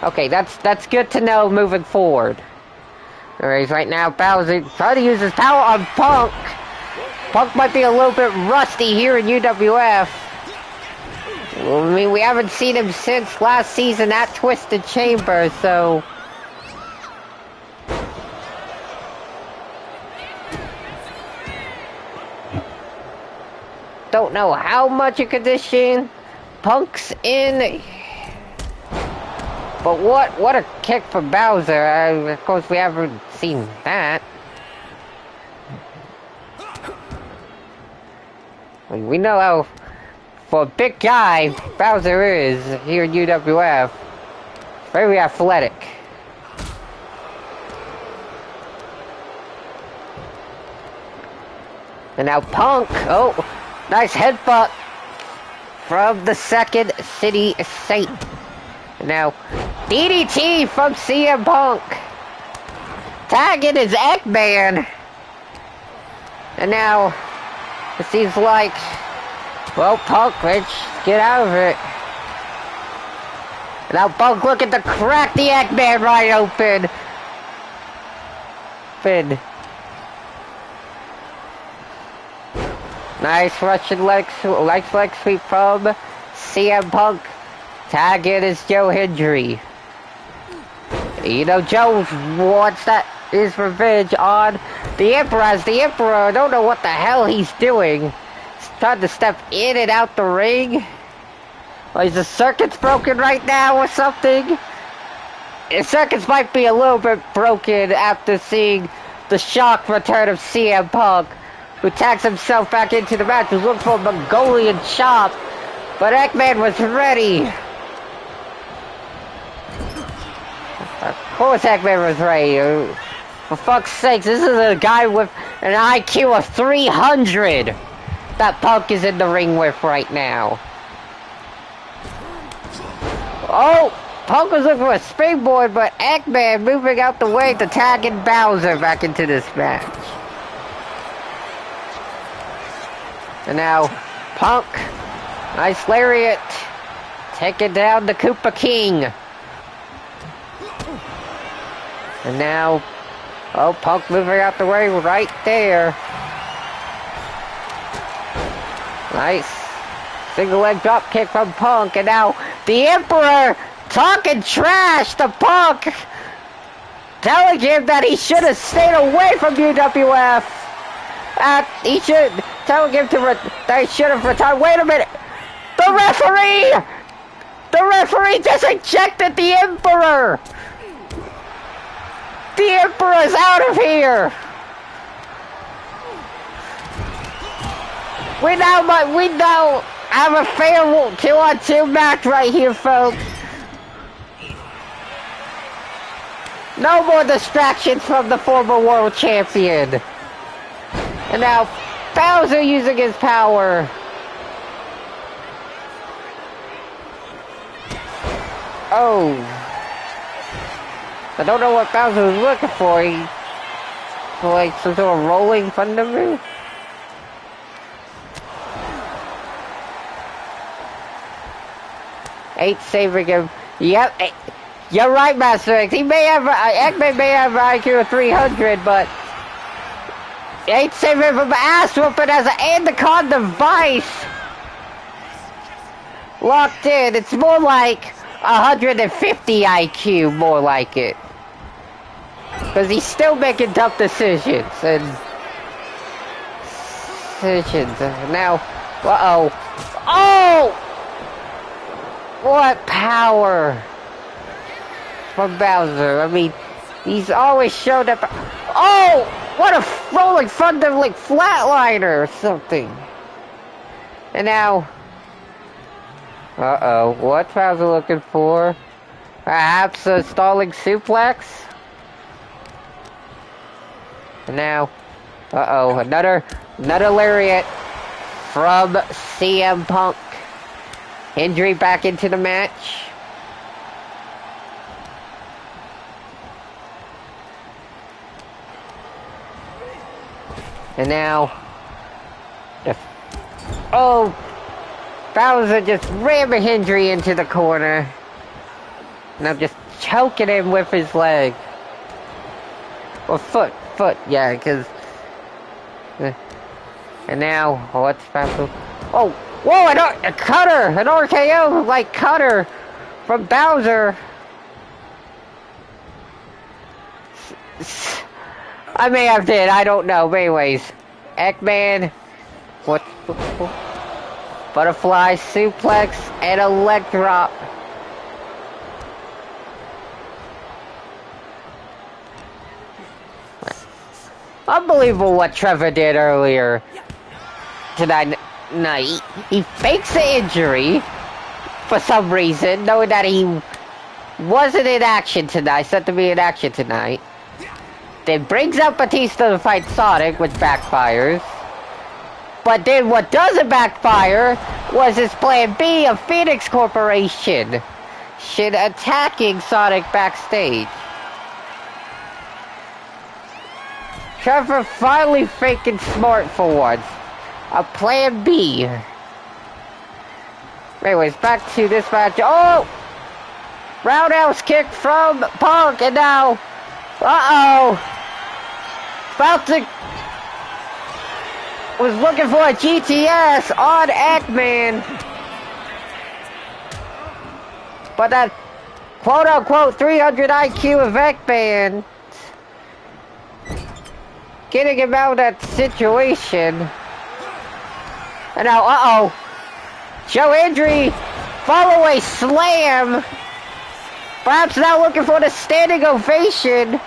Okay, that's good to know moving forward. Alright, right now Bowser trying to use his power on Punk. Punk might be a little bit rusty here in UWF. I mean, we haven't seen him since last season at Twisted Chamber, so... Don't know how much in condition Punk's in. But what a kick for Bowser. Of course, we haven't seen that. We know how, for a big guy, Bowser is here in UWF. Very athletic. And now Punk, oh, nice headbutt from the Second City Saint. And now DDT from CM Punk. Tagging his Eggman. And now it seems like, well, Punk, let's get out of it. And now Punk looking to crack the Eggman right open. Nice Russian leg sweep from CM Punk. Tagging is Joe Hendry. You know, Joe wants that his revenge on the Emperor, as the Emperor, I don't know what the hell he's doing. He's trying to step in and out the ring. Or is the circuits broken right now or something? The circuits might be a little bit broken after seeing the shock return of CM Punk, who tags himself back into the match, was looking for a Mongolian chop, but Eggman was ready. Of course Eggman was ready. For fuck's sakes, this is a guy with an IQ of 300 that Punk is in the ring with right now. Oh, Punk was looking for a springboard, but Eggman moving out the way to tagging Bowser back into this match. And now, Punk, nice lariat, taking down the Koopa King. And now, oh, Punk moving out the way right there. Nice single leg drop kick from Punk, and now the Emperor talking trash to Punk, telling him that he should have stayed away from UWF. He should, telling him that he should have retired. Wait a minute, the referee just ejected the Emperor. The Emperor is out of here. We now have a fair 2-on-2 match right here, folks. No more distractions from the former world champion. And now Bowser using his power. Oh. I don't know what Bowser was looking for. Like some sort of rolling thunder move. Eight saving him. Yep, you're right, Master X. He may have Eggman may have an IQ of 300, but Eight saving him from ass whooping as an anaconda vice locked in. It's more like 150 IQ, more like it. Because he's still making tough decisions. Now, oh! What power from Bowser. I mean, he's always showed up. Oh! What a rolling thunder, like flatliner or something. And now, what's Bowser looking for? Perhaps a stalling suplex? And now, another lariat from CM Punk. Hendry back into the match. And now, Bowser just ramming Hendry into the corner. Now just choking him with his leg. Or foot, yeah, because... And now, what's special? Oh, whoa, a cutter! An RKO, like, cutter from Bowser. I may have did, I don't know, but anyways. Eggman, what? Butterfly suplex and a leg drop. Unbelievable what Trevor did earlier tonight. He fakes the injury for some reason, knowing that he wasn't in action tonight, set to be in action tonight. Then brings out Batista to fight Sonic, which backfires. But then what doesn't backfire was his plan B of Phoenix Corporation attacking Sonic backstage. Trevor finally faking smart for once. A plan B. Anyways, back to this match. Oh! Roundhouse kick from Punk, and now... Uh-oh! About to... Was looking for a GTS on Eggman. But that quote-unquote 300 IQ of Eggman... Getting him out of that situation. And now, uh-oh. Joe Hendry, follow-away slam. Perhaps now looking for the standing ovation.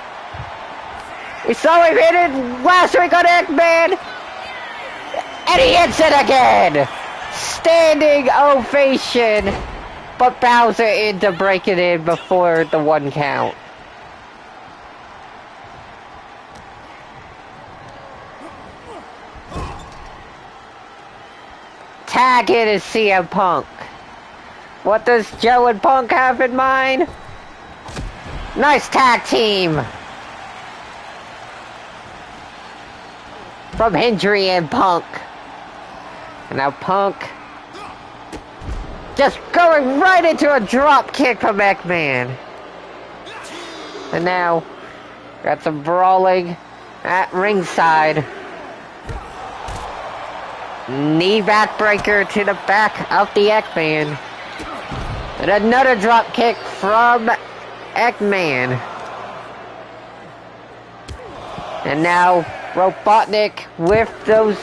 We saw him hit it last week on Eggman. And he hits it again. Standing ovation. But Bowser into breaking in before the 1 count. Tag in is CM Punk. What does Joe and Punk have in mind? Nice tag team. From Hendry and Punk. And now Punk just going right into a drop kick from Eggman. And now got some brawling at ringside. Knee backbreaker to the back of the Eggman. And another drop kick from Eggman. And now Robotnik with those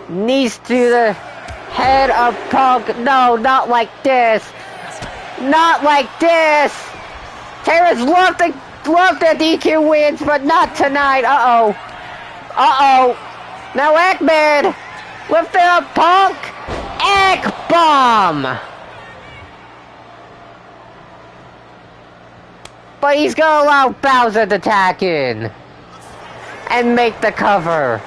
knees to the head of Punk. No, not like this. Not like this. Terrence loved that DQ wins, but not tonight. Uh-oh. Uh-oh. Now Eggman. Lifting up Punk. Egg bomb. But he's gonna allow Bowser to tack in. And make the cover.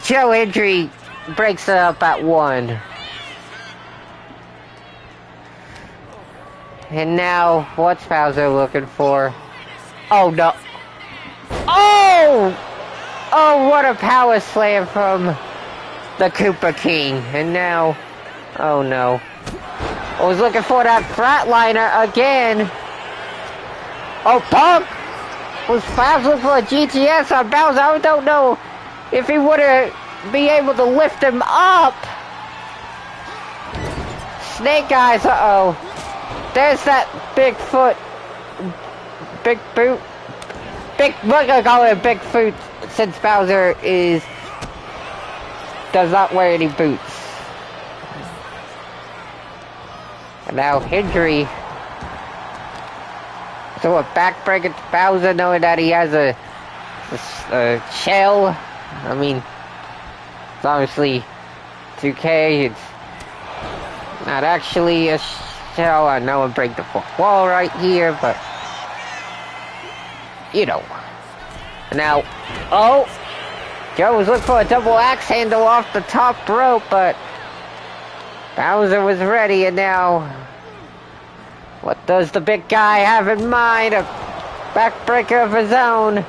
Joe Hendry breaks it up at 1. And now, what's Bowser looking for? Oh no. Oh! Oh, what a power slam from the Koopa King. And now, oh no. I was looking for that flatliner again. Oh, Punk was fast looking for a GTS on Bowser. I don't know if he would be able to lift him up. Snake Eyes, uh-oh. There's that big foot. Big boot. We're gonna call it a big foot since Bowser does not wear any boots. And now Hendry. So a backbreaker to Bowser, knowing that he has a shell. I mean, it's obviously 2K. It's not actually a shell. I know I break the fourth wall right here, but you know. Now, oh, Joe was looking for a double axe handle off the top rope, but Bowser was ready, and now, what does the big guy have in mind? A backbreaker of his own.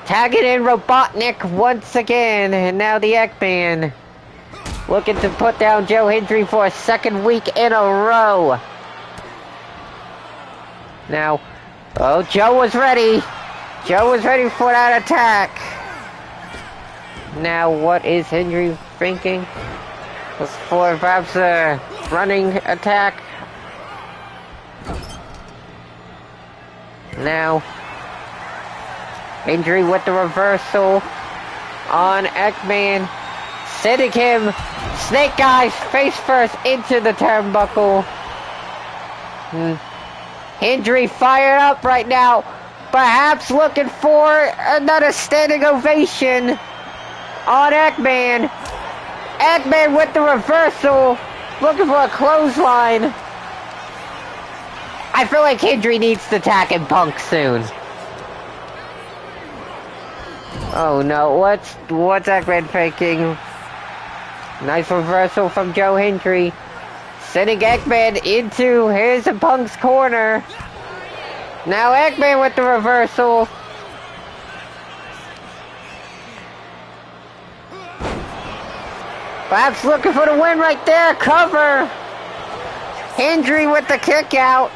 Tagging in Robotnik once again, and now the Eggman looking to put down Joe Hendry for a 2nd week in a row. Now, oh, Joe was ready. Joe was ready for that attack. Now, what is Hendry thinking? Was for perhaps a running attack. Now, Hendry with the reversal on Eggman, sending him snake eyes face first into the turnbuckle. Hendry fired up right now, perhaps looking for another standing ovation on Eggman. Eggman with the reversal, looking for a clothesline. I feel like Hendry needs to attack and Punk soon. Oh no, what's Eggman faking? Nice reversal from Joe Hendry. Sending Eggman into his and Punk's corner. Now Eggman with the reversal. Perhaps looking for the win right there. Cover. Hendry with the kick out.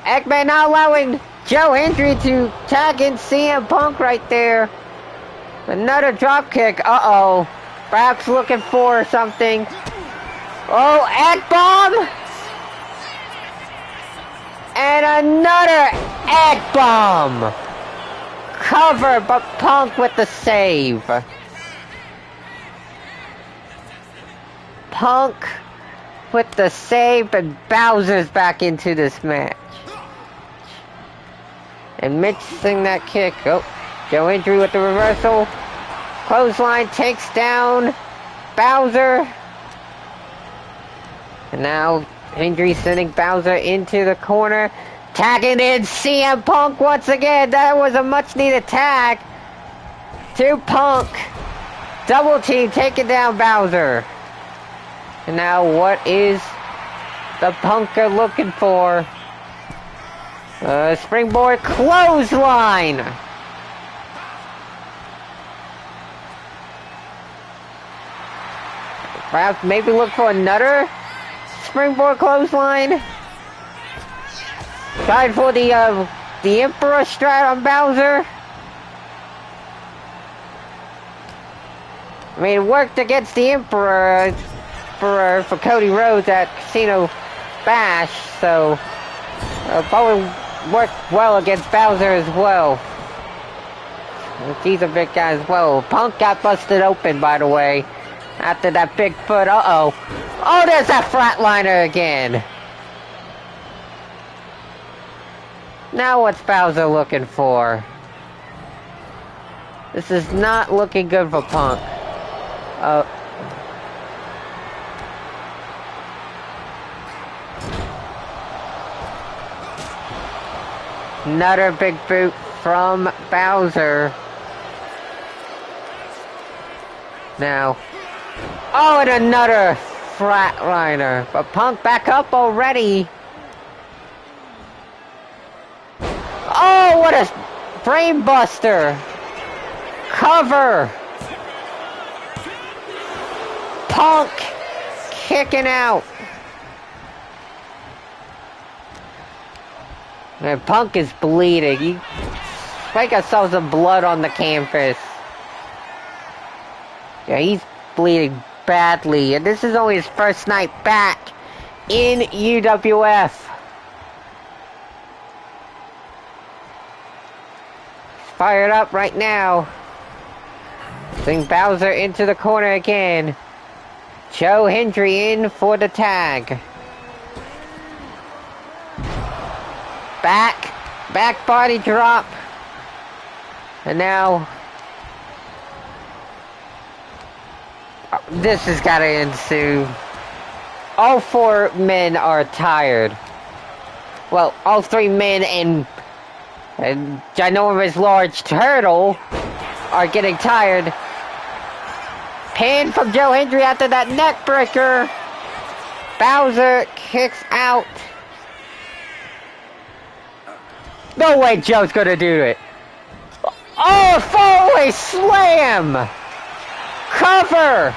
Eggman not allowing Joe Hendry to tag in CM Punk right there. Another drop kick. Uh-oh. Perhaps looking for something. Oh, egg bomb! And another egg bomb! Cover, but Punk with the save. Punk with the save, and Bowser's back into this match. And mixing that kick. Oh, Joe Hendry with the reversal. Clothesline takes down Bowser. And now Hendry sending Bowser into the corner. Tagging in CM Punk once again. That was a much needed tag to Punk. Double team taking down Bowser. And now what is the Punker looking for? Springboard clothesline. Perhaps maybe look for another springboard clothesline. Trying for the Emperor strat on Bowser. I mean, it worked against the Emperor for Cody Rhodes at Casino Bash, so probably worked well against Bowser as well. He's a big guy as well. Punk got busted open, by the way, after that big foot. Uh-oh. Oh, there's that flatliner again. Now what's Bowser looking for? This is not looking good for Punk. Another big boot from Bowser. Now. Oh, and another flatliner. But Punk back up already. Oh, what a brain buster. Cover. Punk kicking out. And Punk is bleeding. You like I saw some blood on the canvas. Yeah, he's bleeding badly. And this is only his first night back in UWF. He's fired up right now. Sling Bowser into the corner again. Joe Hendry in for the tag. Back body drop. And now this has got to ensue. All four men are tired. Well, all three men and ginormous large turtle are getting tired. Pin from Joe Hendry after that neck breaker. Bowser kicks out. No way Joe's gonna do it. Oh, fallaway slam! Cover!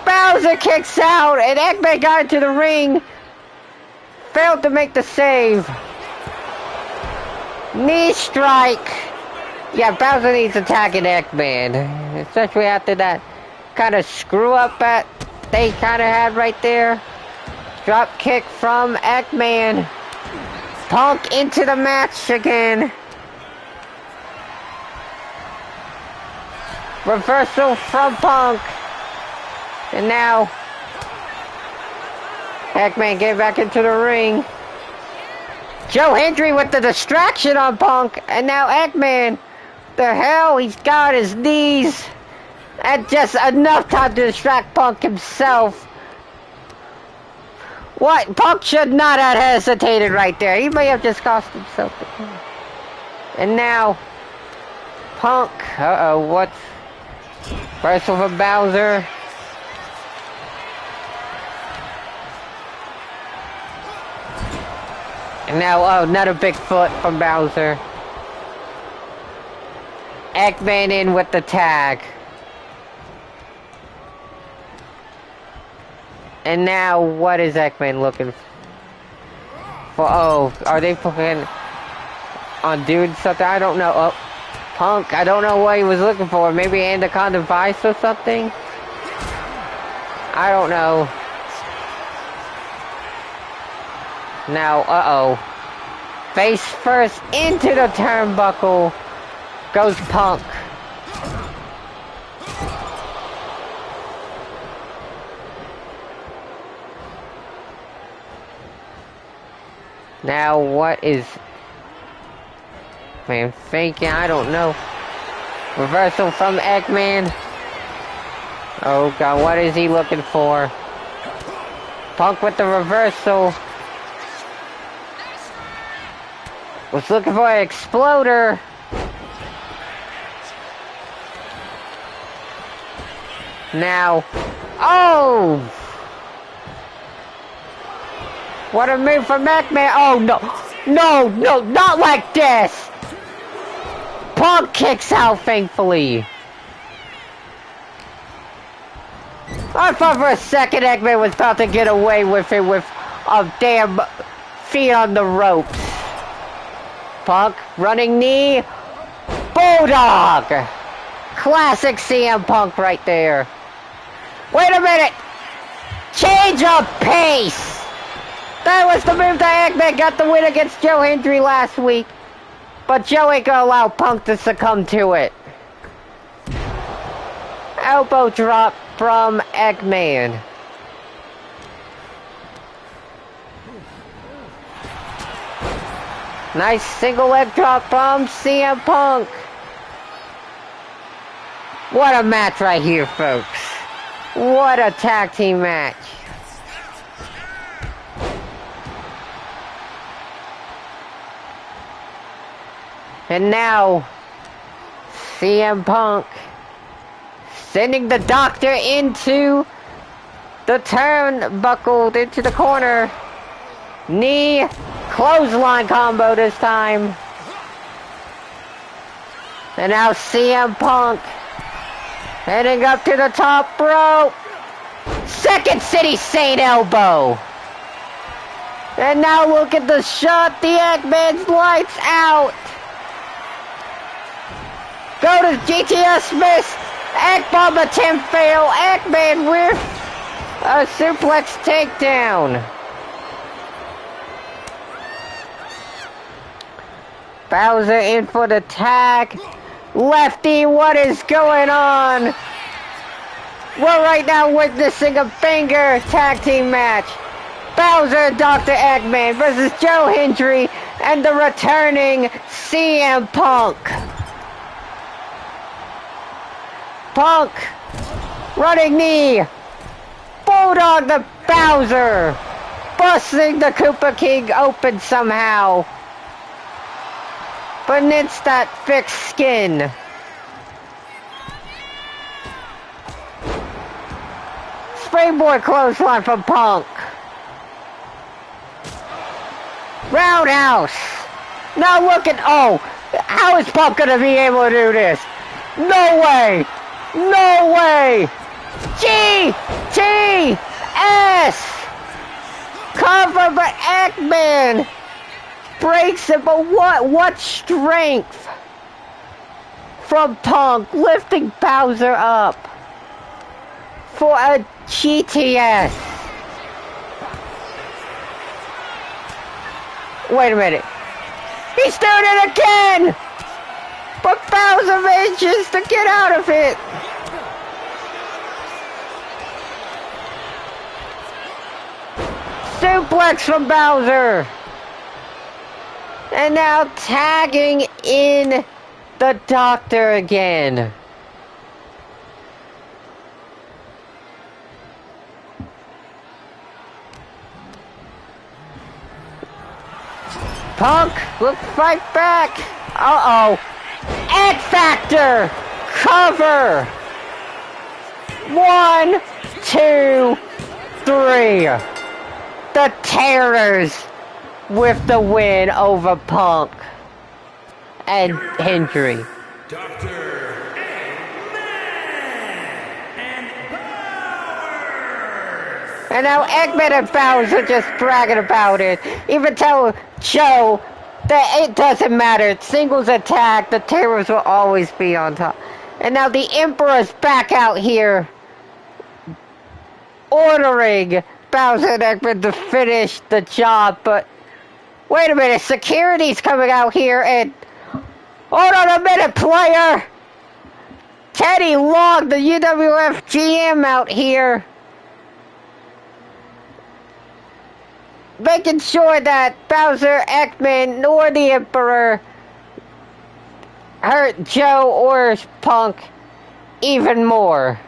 Bowser kicks out, and Eggman got into the ring. Failed to make the save. Knee strike. Yeah, Bowser needs to tag an Eggman, especially after that kind of screw up that they kind of had right there. Drop kick from Eggman. Punk into the match again. Reversal from Punk. And now Eggman getting back into the ring. Joe Hendry with the distraction on Punk. And now Eggman. The hell, he's got his knees. And just enough time to distract Punk himself. What? Punk should not have hesitated right there. He may have just cost himself the pin. And now Punk. Uh-oh, what's... Reversal from Bowser. And now, oh, another big foot from Bowser. Eggman in with the tag. And now, what is Eggman looking for? Oh, are they fucking on doing something? I don't know. Oh, Punk, I don't know what he was looking for. Maybe Anaconda Vice or something? I don't know. Now, uh-oh. Face first into the turnbuckle goes Punk. Now, what is... Man, faking, I don't know. Reversal from Eggman. Oh god, what is he looking for? Punk with the reversal. Was looking for an exploder. Now, oh! What a move from Eggman. Oh no, no, no, not like this. Punk kicks out, thankfully. I thought for a second Eggman was about to get away with it with a damn feet on the ropes. Punk, running knee, Bulldog! Classic CM Punk right there. Wait a minute! Change of pace! That was the move that Eggman got the win against Joe Hendry last week. But Joe ain't gonna allow Punk to succumb to it. Elbow drop from Eggman. Nice single leg drop from CM Punk. What a match right here, folks. What a tag team match. And now, CM Punk sending the Doctor into the turnbuckle, into the corner. Knee, clothesline combo this time. And now CM Punk heading up to the top rope. Second City Saint elbow. And now look at the shot. The Eggman's lights out. Go to GTS Smith. Egg bomb attempt fail. Eggman with a suplex takedown. Bowser in for the tag. Lefty, what is going on? We're right now witnessing a banger tag team match. Bowser and Dr. Eggman versus Joe Hendry and the returning CM Punk. Punk, running knee, Bulldog the Bowser, busting the Koopa King open somehow. But it's that thick skin. Springboard clothesline from Punk. Roundhouse. Now look at, oh, how is Punk gonna be able to do this? No way! No way! GTS! Cover, but Eggman breaks it, but what strength from Punk lifting Bowser up for a GTS. Wait a minute. He's doing it again! But Bowser manages to get out of it. Suplex from Bowser. And now tagging in the Doctor again. Punk will fight back. Uh-oh. X Factor. Cover. 1, 2, 3. The Terrors with the win over Punk and Hendry. Dr. Eggman and Bowers. And now Eggman and Bowser are just bragging about it. Even tell Joe that it doesn't matter. It's singles attack. The Terrors will always be on top. And now the Emperor's back out here ordering Bowser and Eggman to finish the job, but wait a minute, security's coming out here and hold on a minute, player! Teddy Long, the UWF GM out here, making sure that Bowser, Eggman, nor the Emperor hurt Joe or Punk even more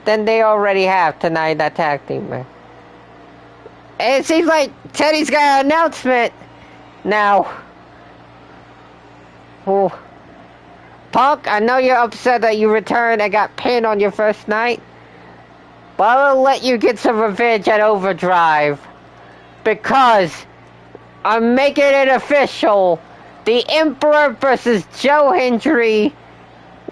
than they already have tonight in that tag team match. And it seems like Teddy's got an announcement now. Oh. Punk, I know you're upset that you returned and got pinned on your first night, but I'll let you get some revenge at Overdrive, because I'm making it official. The Emperor versus Joe Hendry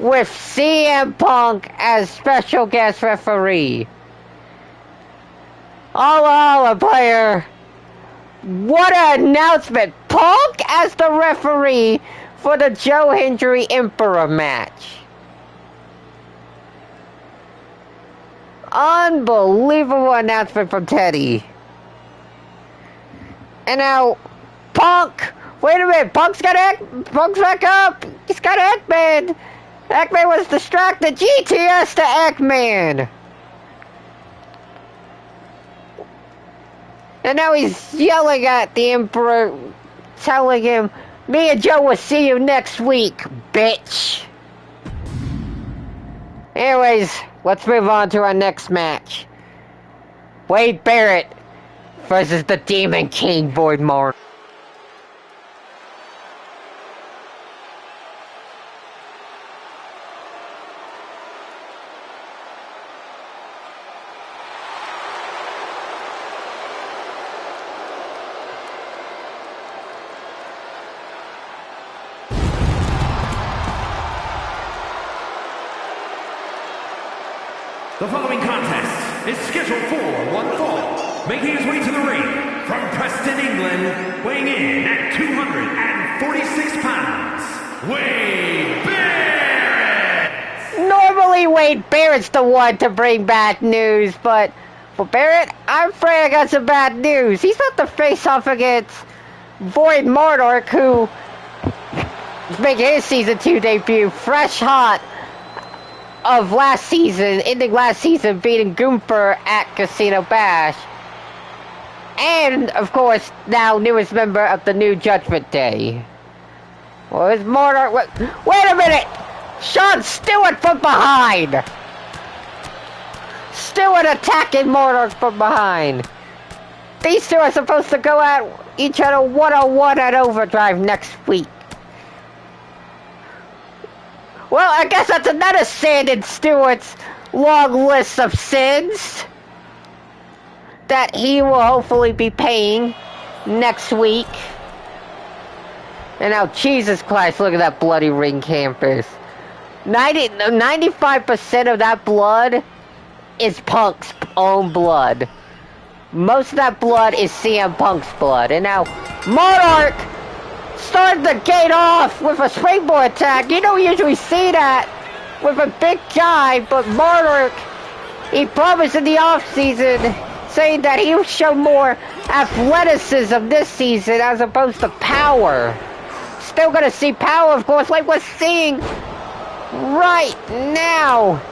with CM Punk as special guest referee. Holla, player. What an announcement. Punk as the referee for the Joe Hendry Emperor match. Unbelievable announcement from Teddy. And now, Punk. Wait a minute. Punk's back up. He's got Eggman. Eggman was distracted. GTS to Eggman. And now he's yelling at the Emperor, telling him, me and Joe will see you next week, bitch. Anyways, let's move on to our next match. Wade Barrett versus the Demon King, Void Martyr. The following contest is scheduled for one fall, making his way to the ring from Preston, England, weighing in at 246 pounds, Wade Barrett! Normally Wade Barrett's the one to bring bad news, but for Barrett, I'm afraid I got some bad news. He's about to face off against Void Monarch, who is making his Season 2 debut fresh hot of last season, ending last season, beating Goomper at Casino Bash. And, of course, now newest member of the New Judgment Day. Well, is Monarch... Wait a minute! Sean Stewart from behind! Stewart attacking Monarch from behind. These two are supposed to go at each other one-on-one at Overdrive next week. Well, I guess that's another sin in Stewart's long list of sins that he will hopefully be paying next week. And now, Jesus Christ, look at that bloody ring campus. 95% of that blood is Punk's own blood. Most of that blood is CM Punk's blood. And now, Monarch started the gate off with a springboard attack. You don't usually see that with a big guy, but Monarch, he promised in the offseason, saying that he'll show more athleticism this season as opposed to power. Still gonna see power, of course, like we're seeing right now.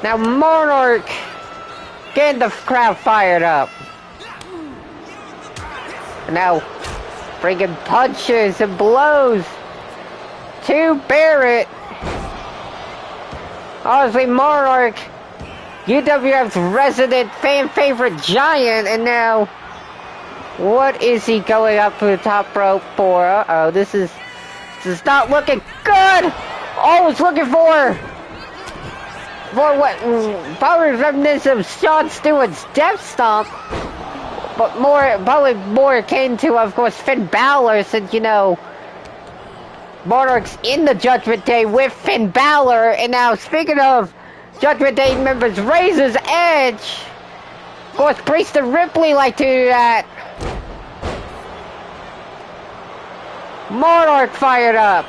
Now Monarch getting the crowd fired up. Now bringing punches and blows to Barrett. Honestly, Monarch, UWF's resident fan favorite giant, and now what is he going up to the top rope for? Uh-oh, this is not looking good. Oh, it's looking for what probably reminiscent of Sean Stewart's death stomp, but probably more akin to, of course, Finn Balor, since, you know, Monarch's in the Judgment Day with Finn Balor. And now, speaking of Judgment Day members, Razor's Edge, of course, Priest and Ripley like to do that. Monarch fired up,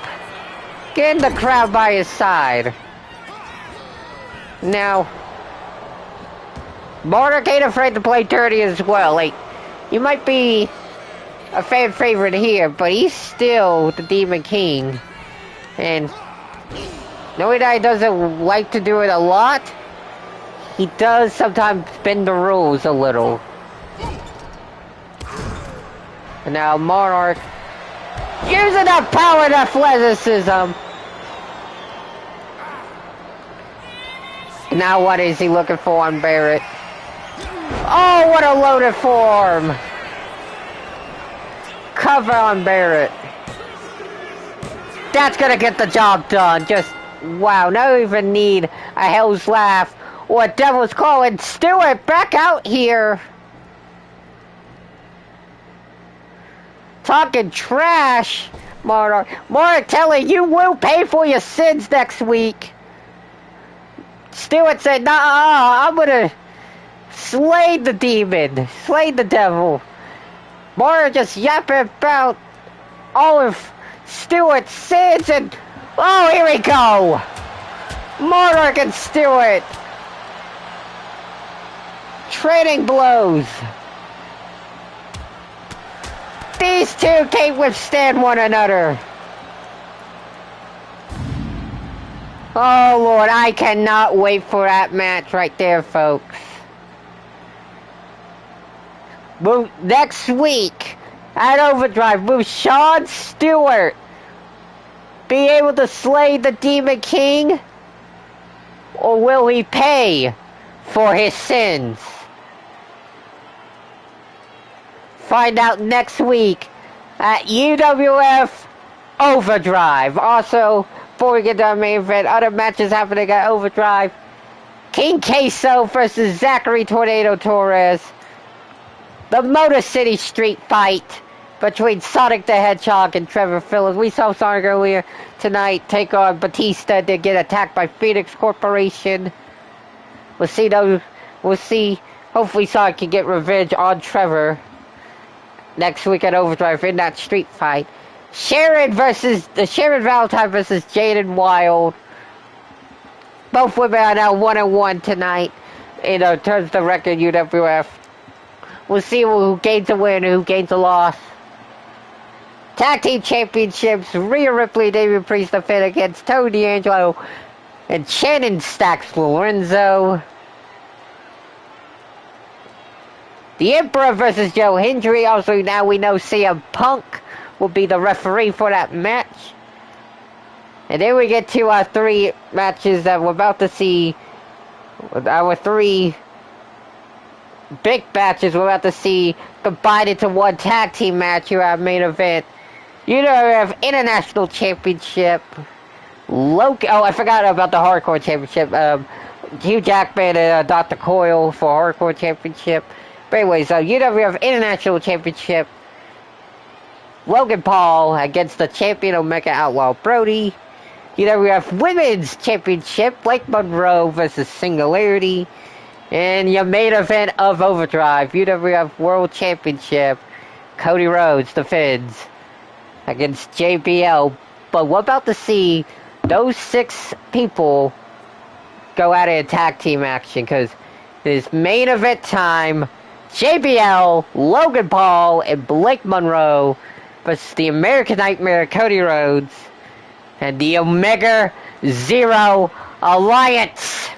getting the crowd by his side. Now, Monarch ain't afraid to play dirty as well. Like, you might be a fan favorite here, but he's still the Demon King. And knowing that he doesn't like to do it a lot, he does sometimes bend the rules a little. And now Monarch using that power and athleticism. Now what is he looking for on Barrett? Oh, what a loaded forearm. Cover on Barrett. That's gonna get the job done. Just, wow, no even need a Hell's Laugh or a Devil's Call. And Stewart back out here. Talking trash, Monarch. Monarch telling you will pay for your sins next week. Stewart said, nah, I'm gonna slay the demon, slay the devil. Monarch just yapping about all of Stewart's sins, and oh, here we go. Monarch and Stewart trading blows. These two can't withstand one another. Oh, Lord, I cannot wait for that match right there, folks. Next week at Overdrive, will Sean Stewart be able to slay the Demon King? Or will he pay for his sins? Find out next week at UWF Overdrive. Also, before we get to our main event, other matches happening at Overdrive. King Queso versus Zachary Tornado Torres. The Motor City Street fight between Sonic the Hedgehog and Trevor Phillips. We saw Sonic earlier tonight take on Batista to get attacked by Phoenix Corporation. We'll see those. We'll see. Hopefully Sonic can get revenge on Trevor next week at Overdrive in that street fight. Sharon Valentine versus Jaden Wild. Both women are now 1-1 tonight in terms of the record UWF. We'll see who gains a win and who gains a loss. Tag Team Championships, Rhea Ripley, Damian Priest defend against Tony D'Angelo and Shannon Stacks Lorenzo. The Emperor versus Joe Hendry. Also, now we know CM Punk will be the referee for that match. And then we get to our three matches that we're about to see. Our three big matches we're about to see combined into one tag team match here at our main event. UWF International Championship. Oh, I forgot about the Hardcore Championship. Hugh Jackman and Dr. Coyle for Hardcore Championship. But anyways, UWF International Championship. Logan Paul against the champion Omega Outlaw Brody. UWF Women's Championship. Blake Monroe versus Singularity. in your main event of Overdrive, UWF World Championship, Cody Rhodes defends against JBL. But we're about to see those 6 people go at it in tag team action, because this main event time, JBL, Logan Paul, and Blake Monroe versus the American Nightmare, Cody Rhodes, and the Omega Zero Alliance.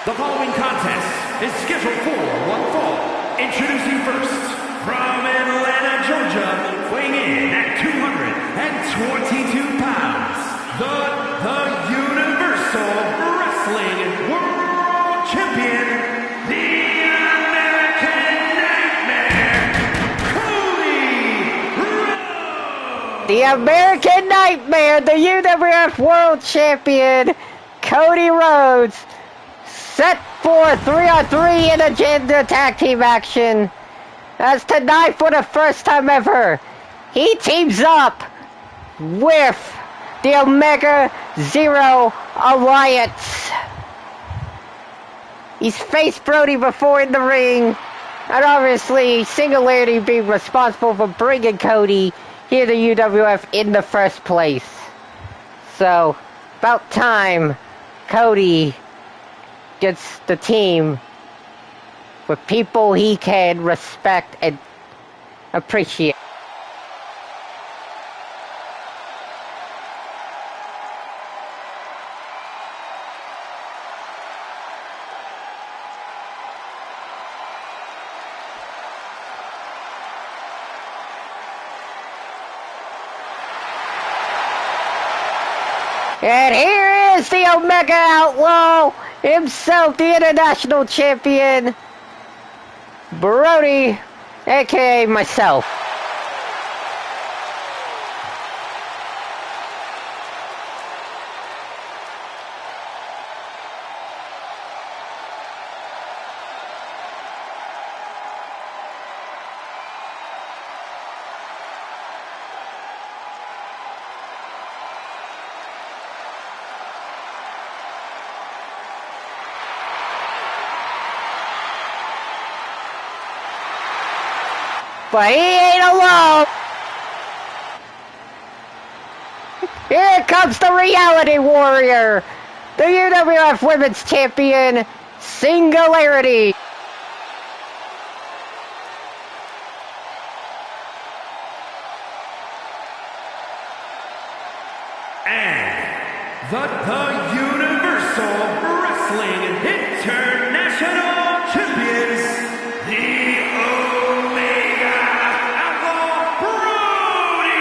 The following contest is scheduled for one fall. Introducing first, from Atlanta, Georgia, weighing in at 222 pounds, the Universal Wrestling World Champion, the American Nightmare, Cody Rhodes. The American Nightmare, the UWF World Champion, Cody Rhodes, set for 3-on-3 in agenda tag team action. As tonight, for the first time ever, he teams up with the Omega Zero Alliance. He's faced Brody before in the ring, and obviously Singularity being responsible for bringing Cody here to UWF in the first place. So, about time Cody gets the team with people he can respect and appreciate. And here is the Omega Outlaw himself, the international champion, Brody, aka myself. But he ain't alone. Here comes the Reality Warrior, the UWF Women's Champion, Singularity. And the Universal Wrestling International Champions, the Omega Outlaw Brody,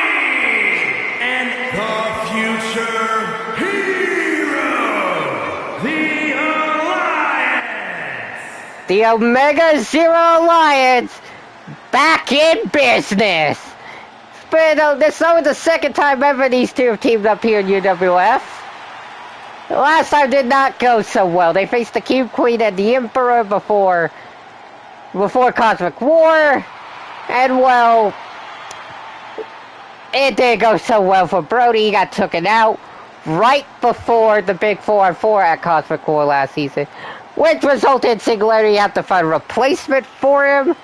and the future hero, the Alliance. The Omega Zero Alliance back in business. But this is only the second time ever these two have teamed up here in UWF. The last time did not go so well. They faced the Cube Queen and the Emperor before Cosmic War. And well, it didn't go so well for Brody. He got taken out right before the big 4-on-4 at Cosmic War last season, which resulted in Singularity have to find a replacement for him.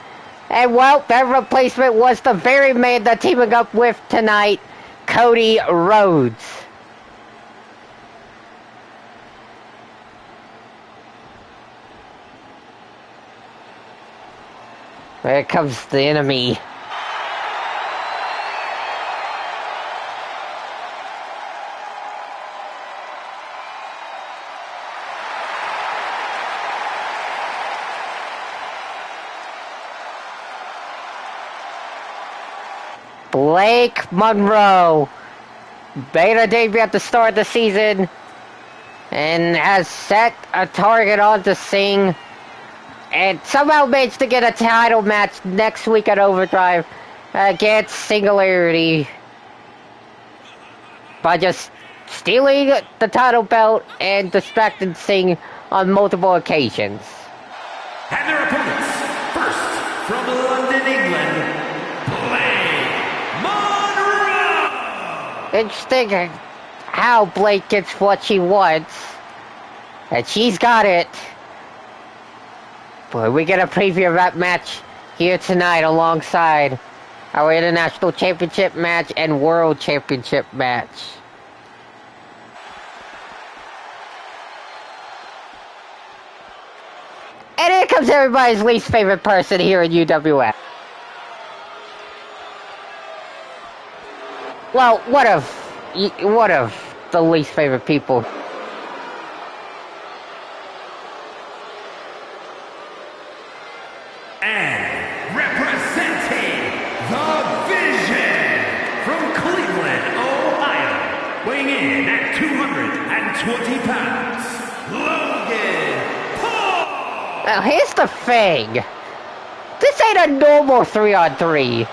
And well, that replacement was the very man they're teaming up with tonight, Cody Rhodes. Here comes the enemy. Blake Monroe made a debut at the start of the season and has set a target on to Singh and somehow managed to get a title match next week at Overdrive against Singularity by just stealing the title belt and distracting Singh on multiple occasions. And their opponents, first from London, England, Interesting how Blake gets what she wants. And she's got it. But we get a preview of that match here tonight alongside our International Championship match and World Championship match. And here comes everybody's least favorite person here in UWF. Well, what of the least favorite people? And representing the Vision from Cleveland, Ohio, weighing in at 220 pounds, Logan Paul! Now here's the thing. This ain't a normal 3-on-3.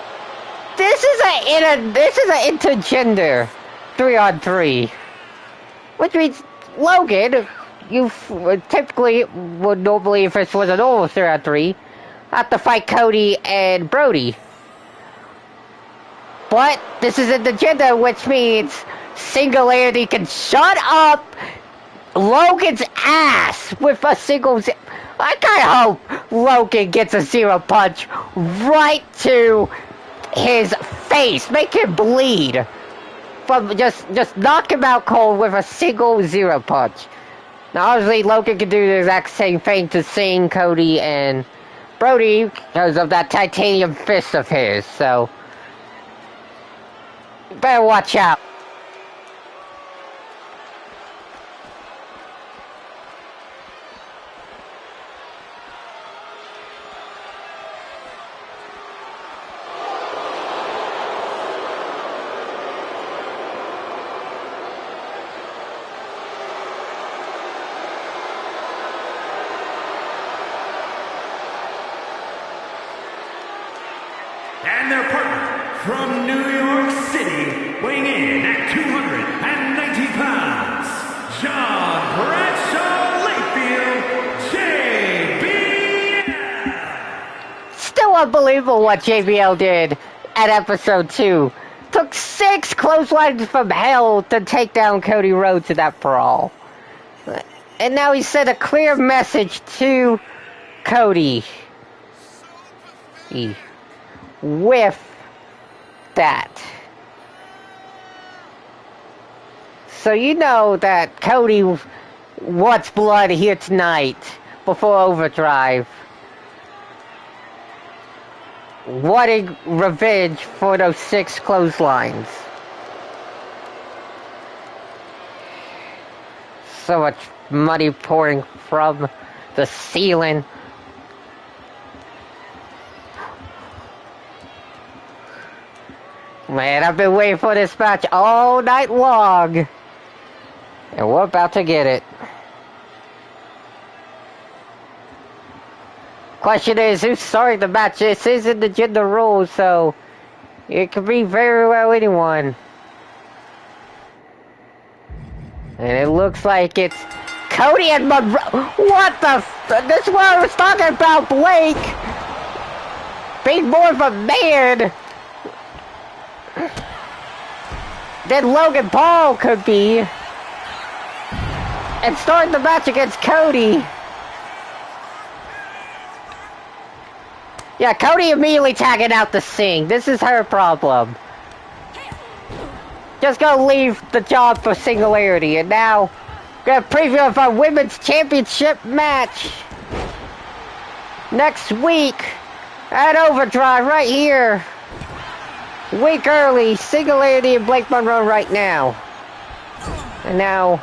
This is an intergender 3-on-3, which means Logan, you typically would normally, if this was a normal 3-on-3, have to fight Cody and Brody. But this is intergender, which means Singularity can shut up Logan's ass with a single. I kind of hope Logan gets a zero punch right to his face, make him bleed, but just knock him out cold with a single zero punch. Now obviously Logan can do the exact same thing to Singh, Cody, and Brody because of that titanium fist of his, so you better watch out. And their partner from New York City, weighing in at 290 pounds, John Bradshaw Layfield, JBL. Still unbelievable what JBL did at episode 2. Took 6 clotheslines from hell to take down Cody Rhodes in that brawl. And now he sent a clear message to Cody. With that. So you know that Cody wants blood here tonight before Overdrive. Wanting revenge for those 6 clotheslines. So much money pouring from the ceiling. Man, I've been waiting for this match all night long. And we're about to get it. Question is, who's starting the match? This isn't the gender rules, so it could be very well anyone. And it looks like it's Cody and Monroe. What the this is what I was talking about, Blake. Being more of a man than Logan Paul could be. And starting the match against Cody. Yeah, Cody immediately tagging out the Singh. This is her problem. Just gonna leave the job for Singularity. And now, we're gonna preview of our Women's Championship match. Next week, At Overdrive right here. Week early. Singularity and Blake Monroe right now. And now...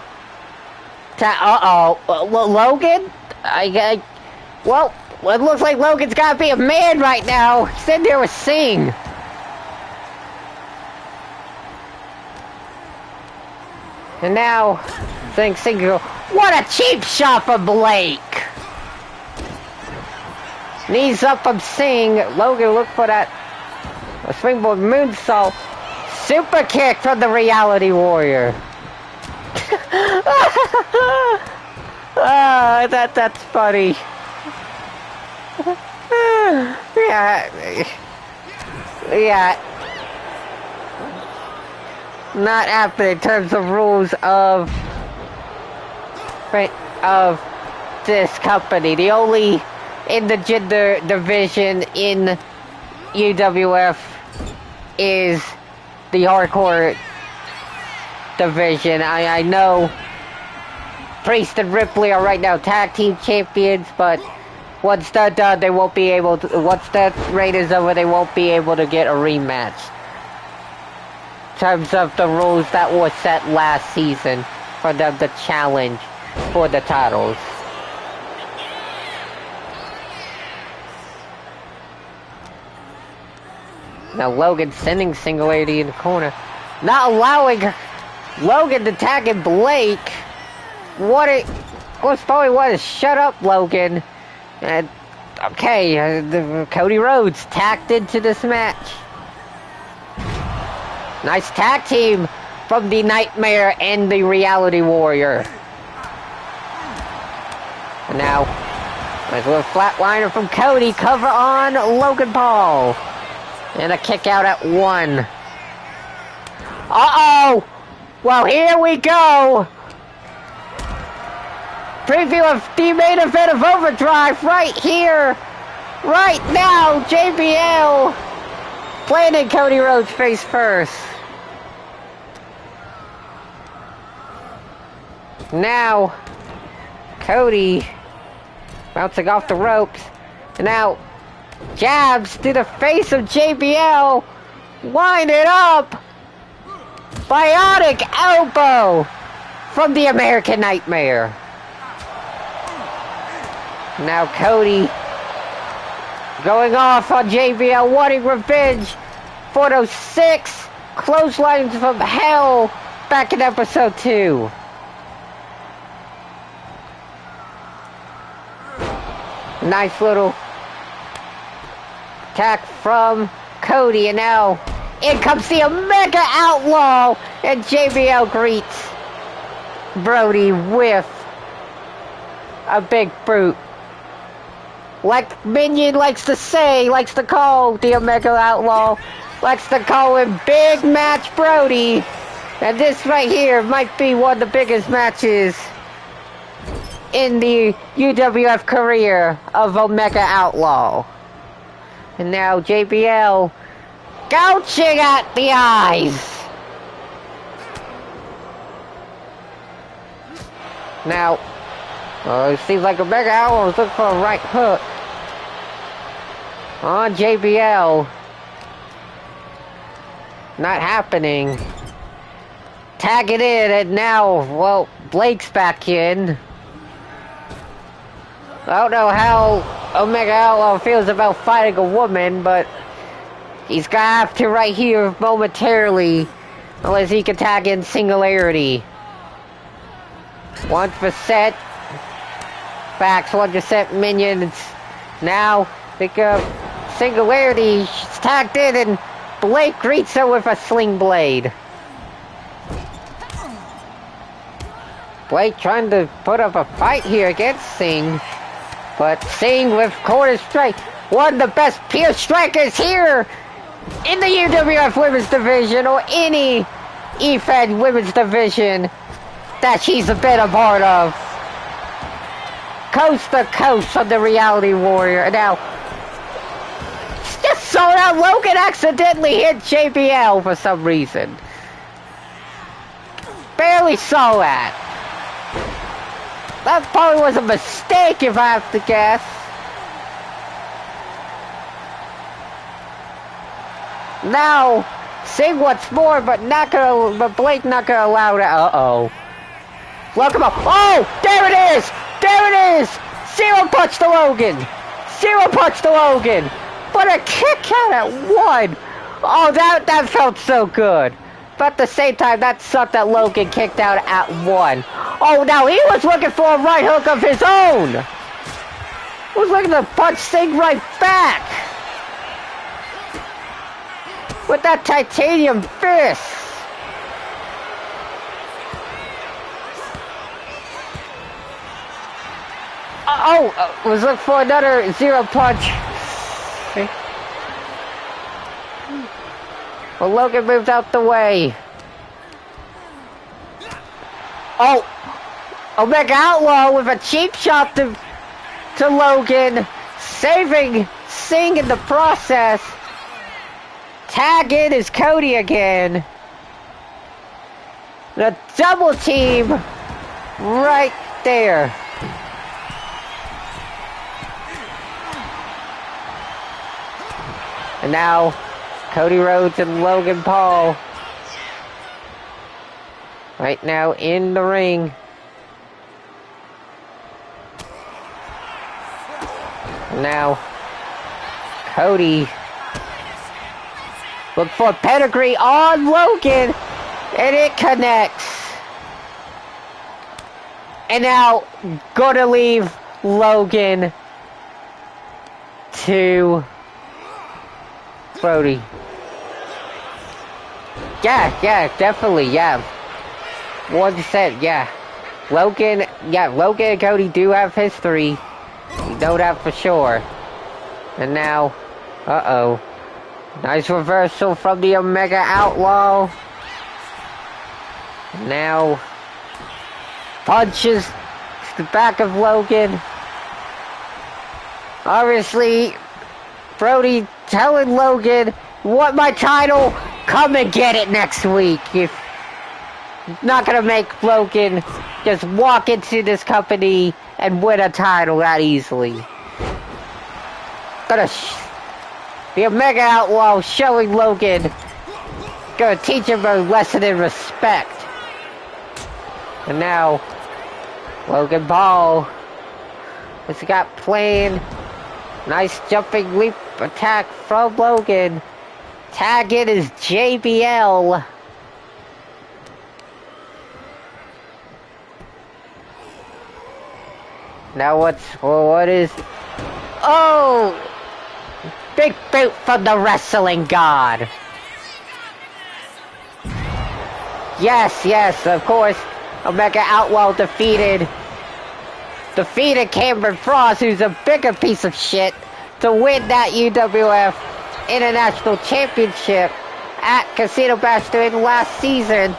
Logan? Well, it looks like Logan's got to be a man right now. He's in there with Singh. And now, Singh go, what a cheap shot for Blake. Knees up from Singh. Logan look for that a springboard moonsault. Super kick from the Reality Warrior. That's funny. Yeah. Not happening in terms of rules of this company. The only intergender division in UWF is the hardcore division. I know Priest and Ripley are right now tag team champions, but once that's done, they won't be able to. Once that reign is over, they won't be able to get a rematch. In terms of the rules that were set last season for them to challenge for the titles. Now Logan sending Singularity in the corner, not allowing Logan to tag in Blake. What's probably want to shut up, Logan. And okay, Cody Rhodes tagged into this match. Nice tag team from the Nightmare and the Reality Warrior. And now, nice little flatliner from Cody, cover on Logan Paul. And a kick out at 1. Uh-oh! Well, here we go! Preview of the main event of Overdrive right here, right now. JBL planting Cody Rhodes face first. Now, Cody bouncing off the ropes. And now, jabs to the face of JBL. Wind it up. Bionic elbow from the American Nightmare. Now Cody going off on JBL, wanting revenge for those 6 clotheslines from hell back in episode 2. Nice little attack from Cody, and now in comes the Omega Outlaw, and JBL greets Brody with a big brute. Like Minion likes to say, likes to call the Omega Outlaw, likes to call him Big Match Brody. And this right here might be one of the biggest matches in the UWF career of Omega Outlaw. And now JBL gouging at the eyes. Now, it seems like Omega Outlaw is looking for a right hook on JBL. Not happening. Tag it in, and now, well, Blake's back in. I don't know how Omega Outlaw feels about fighting a woman, but he's gonna have to right here momentarily, unless he can tag in Singularity. 1 for set. Backs 1 for set Minions. Now, pick up Singularity. She's tagged in, and Blake greets her with a sling blade. Blake trying to put up a fight here against Singh. But Singh with corner strike. One of the best pure strikers here in the UWF Women's Division, or any EFED Women's Division that she's been a part of. Coast to coast from the Reality Warrior. And now, just saw that Logan accidentally hit JBL for some reason. Barely saw that. That probably was a mistake if I have to guess. Now, Singh wants more, but Blake not gonna allow that. Uh-oh. Look him up. Oh, there it is! There it is! Zero punch to Logan! Zero punch to Logan! But a kick out at 1! Oh, that felt so good. But at the same time, that sucked that Logan kicked out at 1. Oh, now he was looking for a right hook of his own! He was looking to punch Singh right back! With that titanium fist! Was looking for another zero punch. Well, Logan moved out the way. Oh! Omega Outlaw with a cheap shot to Logan, saving Singh in the process. Tag in is Cody again. The double team right there. And now, Cody Rhodes and Logan Paul. Right now in the ring. Now, Cody. Look for pedigree on Logan. And it connects. And now, gonna leave Logan to Brody. Yeah, definitely, yeah. 100%, yeah. Logan and Cody do have history. We know that for sure. And now, uh-oh. Nice reversal from the Omega Outlaw. Now, punches to the back of Logan. Obviously, Brody telling Logan, "Want my title? Come and get it next week." If not gonna make Logan just walk into this company and win a title that easily. The Omega Outlaw showing Logan, gonna teach him a lesson in respect. And now, Logan Paul has got playing. Nice jumping leap attack from Logan. Tag in is JBL. Now what is... Oh! Big boot from the wrestling god. Yes, of course. Omega Outlaw defeated Cameron Frost, who's a bigger piece of shit, to win that UWF International Championship at Casino Bash during last season.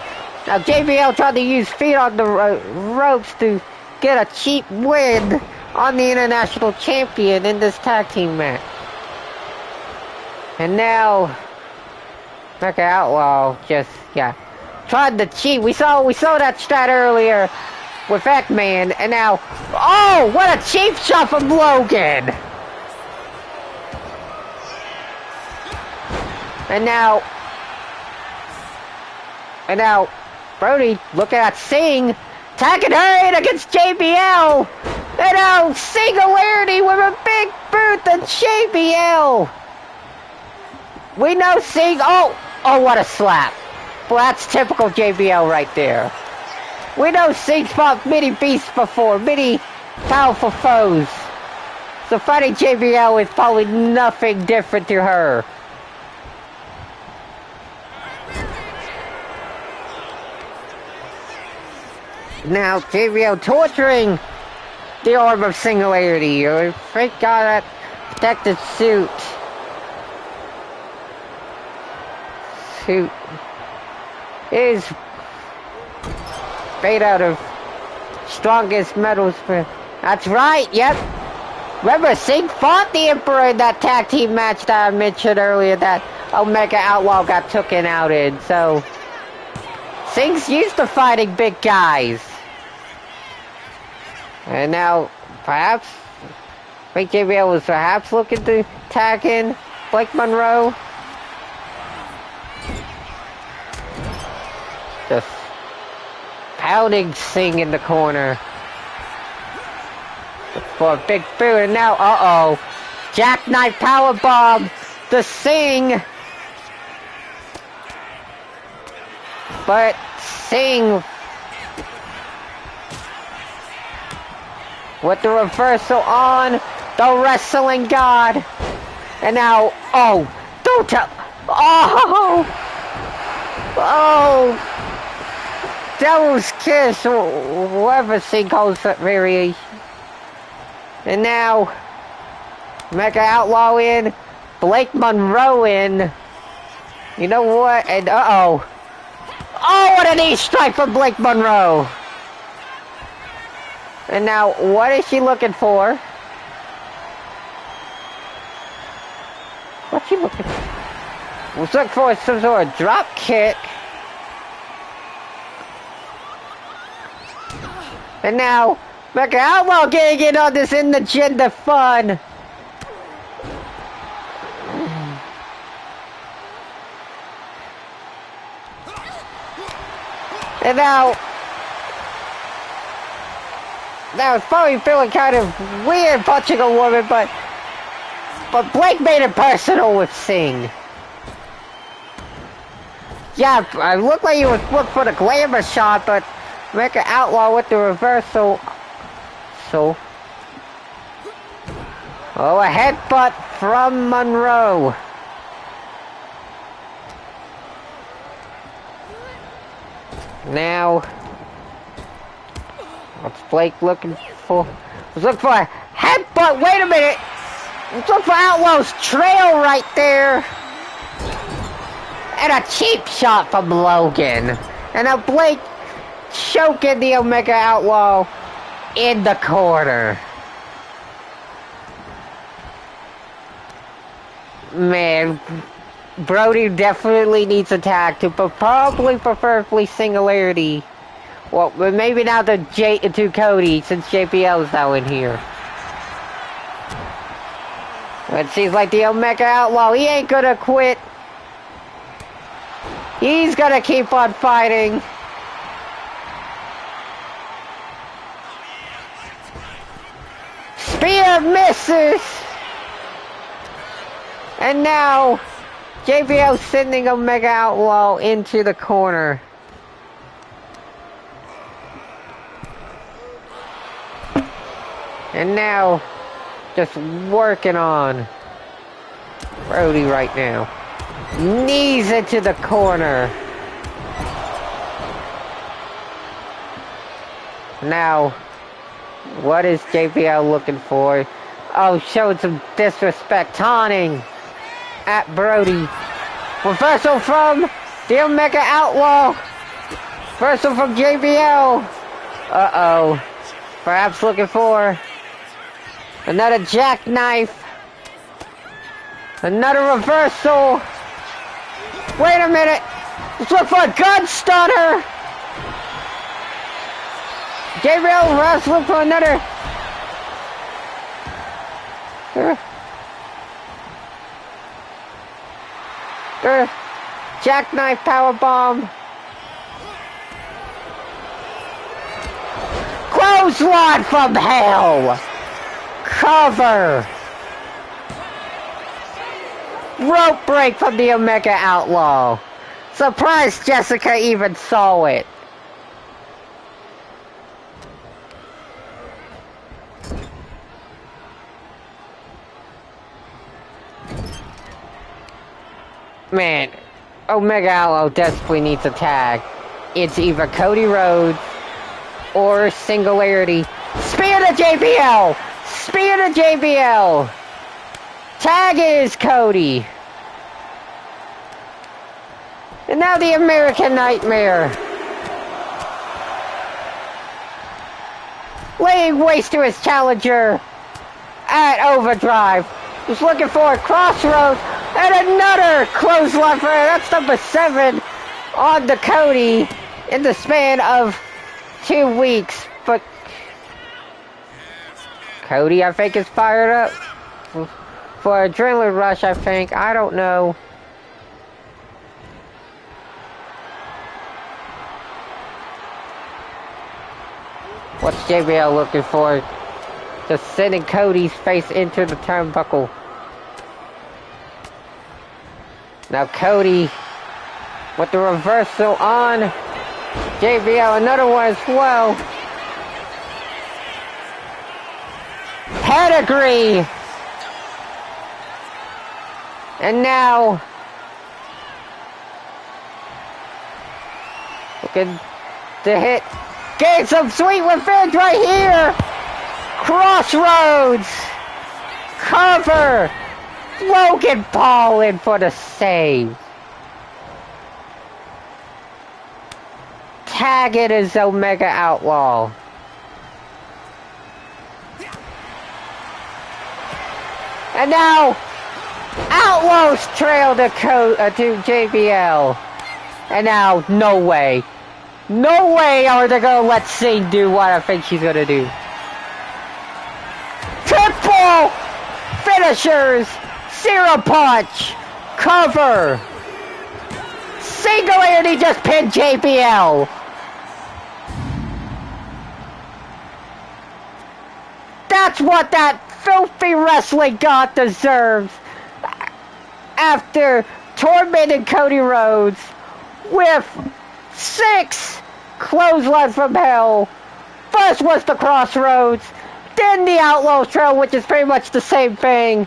Now JBL tried to use feet on the ropes to get a cheap win on the International Champion in this tag team match. And now Omega Outlaw just tried to cheat. We saw that strat earlier with Eggman, and now, oh, what a cheap shot from Logan! And now, Brody, look at Singh, tagging her in against JBL! And now, Singularity with a big boot to JBL! We know Singh, oh, what a slap. Well, that's typical JBL right there. We know Singh's fought many beasts before, many powerful foes. So fighting JBL is probably nothing different to her. Now JBL torturing the arm of Singularity. Thank God that protective suit is made out of strongest metals. That's right, yep. Remember, Singh fought the Emperor in that tag team match that I mentioned earlier that Omega Outlaw got taken out in. So, Singh's used to fighting big guys. And now, perhaps, I think JBL was perhaps looking to tag in Blake Monroe. Just pounding Singh in the corner. For a big boot, and now, jackknife powerbomb to Singh. But Singh with the reversal on the wrestling god. And now, don't tell. Devil's Kiss, whatever Singh calls that variation. And now, Mega Outlaw in, Blake Monroe in. You know what? And what a knee strike from Blake Monroe. And now, what is she looking for? What's she looking for? Let's look for some sort of drop kick. And now, Mega Outlaw getting in on this intergender fun. And now it's probably feeling kind of weird punching a woman, but Blake made it personal with Singh. Yeah, I looked like he was looking for the glamour shot, but Mega Outlaw with the reversal. So, a headbutt from Monroe. Now, what's Blake looking for? He's looking for a headbutt. Wait a minute. He's looking for Outlaw's trail right there. And a cheap shot from Logan. And now Blake choking the Omega Outlaw in the corner. Man, Brody definitely needs a tag team, but preferably singularity. Well, but maybe now to Cody, since JBL's now in here. It seems like the Omega Outlaw, he ain't gonna quit. He's gonna keep on fighting. Spear misses! And now, JBL sending Omega Outlaw into the corner. And now, just working on Brody right now. Knees into the corner. Now, what is JBL looking for? Showing some disrespect, taunting at Brody. Reversal from the Omega Outlaw. Reversal from JBL. Perhaps looking for another jackknife. Another reversal. Wait a minute. Let's look for a gun stunner. JBL wrestling for another. Jackknife powerbomb. Clothesline from hell. Cover. Rope break from the Omega Outlaw. Surprised Jessica even saw it. Man, Omega Outlaw desperately needs a tag. It's either Cody Rhodes or Singularity. Spear to JBL! Spear to JBL! Tag is Cody. And now the American Nightmare. Laying waste to his challenger at Overdrive. He's looking for a crossroads and another clothesline for him. That's number 7 on the Cody in the span of 2 weeks. But Cody, I think, is fired up for adrenaline rush, I think. I don't know. What's JBL looking for? Just sending Cody's face into the turnbuckle. Now Cody with the reversal on JBL. Another one as well. Pedigree. And now looking to hit. Get some sweet revenge right here. Crossroads. Cover. Logan Paul in for the save. Tag it as Omega Outlaw. And now Outlaws trail to JBL. And now, no way. No way are they gonna let Singh do what I think she's gonna do. Triple finishers. Zero punch. Cover. Singularity just pinned JBL. That's what that filthy wrestling god deserves. After tormenting Cody Rhodes with 6 clotheslines from hell. First was the Crossroads, then the Outlaws Trail, which is pretty much the same thing,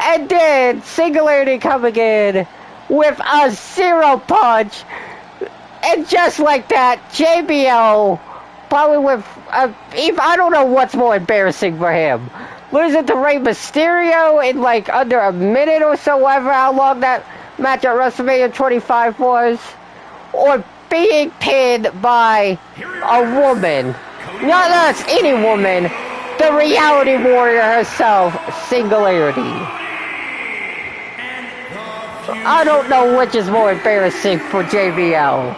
and then Singularity coming in with a zero punch, and just like that, JBL probably with I don't know what's more embarrassing for him. Losing to Rey Mysterio in like under a minute or so, ever how long that match at WrestleMania 25 was, or being pinned by a woman. Not that's any woman, the reality warrior herself, Singularity. I don't know which is more embarrassing for JBL.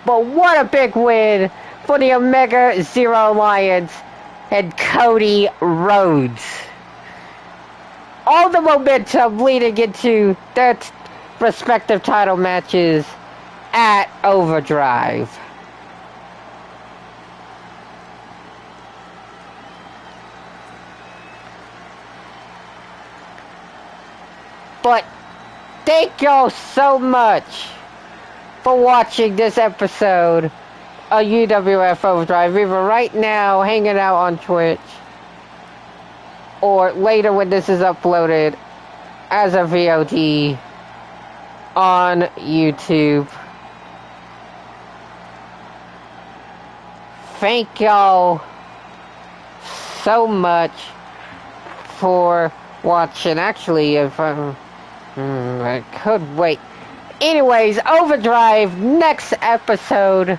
But what a big win for the Omega Zero Alliance and Cody Rhodes. All the momentum leading into their respective title matches at Overdrive. But thank y'all so much for watching this episode of UWF Overdrive, either right now hanging out on Twitch or later when this is uploaded as a VOD on YouTube. Thank y'all so much for watching. Actually, if I could wait. Anyways, Overdrive, next episode.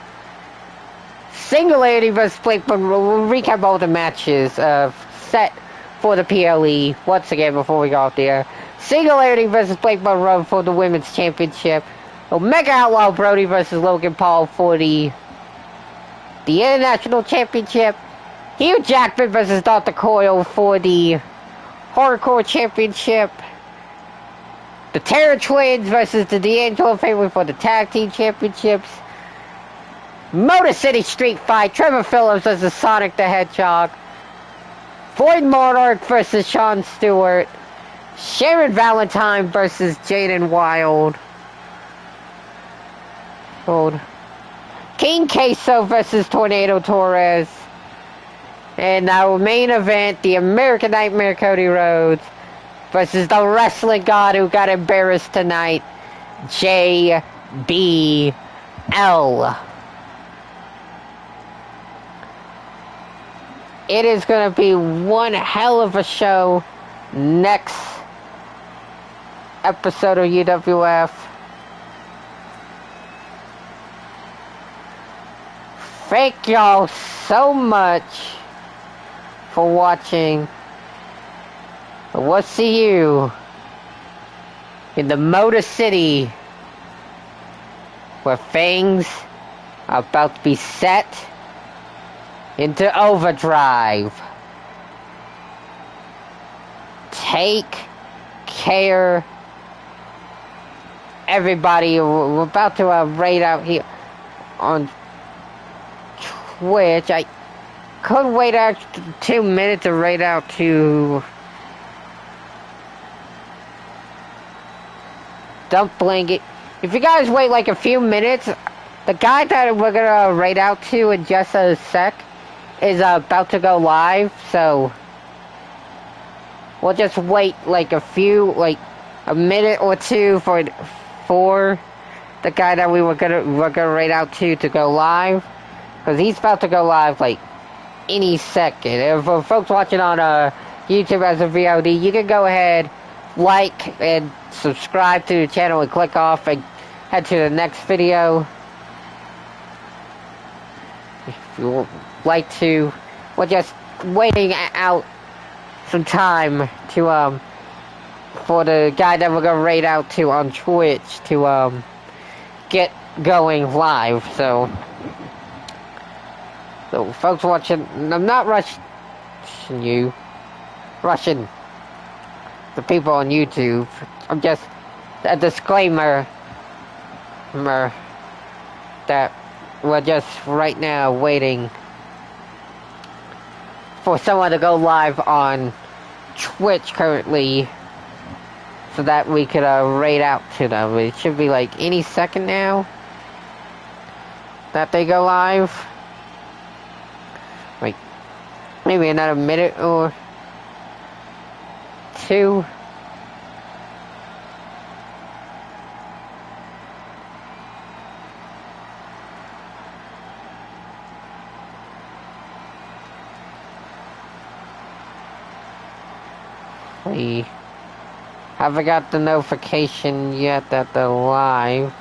Singularity vs. Blakeman. We'll recap all the matches set for the PLE once again before we go out there. Singularity vs. Blake Monroe for the Women's Championship. Omega Outlaw Brody vs. Logan Paul for the International Championship. Hugh Jackman vs. Dr. Coyle for the Hardcore Championship. The Terror Twins versus the D'Angelo family for the Tag Team Championships. Motor City Street Fight. Trevor Phillips versus Sonic the Hedgehog. Void Monarch versus Sean Stewart. Sharon Valentine versus Jaden Wild. King Queso versus Tornado Torres. And our main event, the American Nightmare Cody Rhodes versus the wrestling god who got embarrassed tonight, JBL. It is going to be one hell of a show next episode of UWF. Thank y'all so much for watching. We'll see you in the Motor City where things are about to be set into Overdrive. Take care everybody. We're about to raid out here on Twitch. I could wait out 2 minutes to raid out to Dump Blanket. If you guys wait like a few minutes, the guy that we're gonna raid out to in just a sec is about to go live, so we'll just wait like a minute or two for the guy that we're gonna raid out to go live, because he's about to go live like any second. And for folks watching on YouTube as a VOD, you can go ahead, like and subscribe to the channel and click off and head to the next video if you would like to. We're just waiting out some time to for the guy that we're gonna raid out to on Twitch to get going live. So folks watching, I'm not rushing the people on YouTube. I'm just a disclaimer that we're just right now waiting for someone to go live on Twitch currently, so that we could raid out to them. It should be like any second now that they go live. Like maybe another minute or two. We haven't got the notification yet that they're live.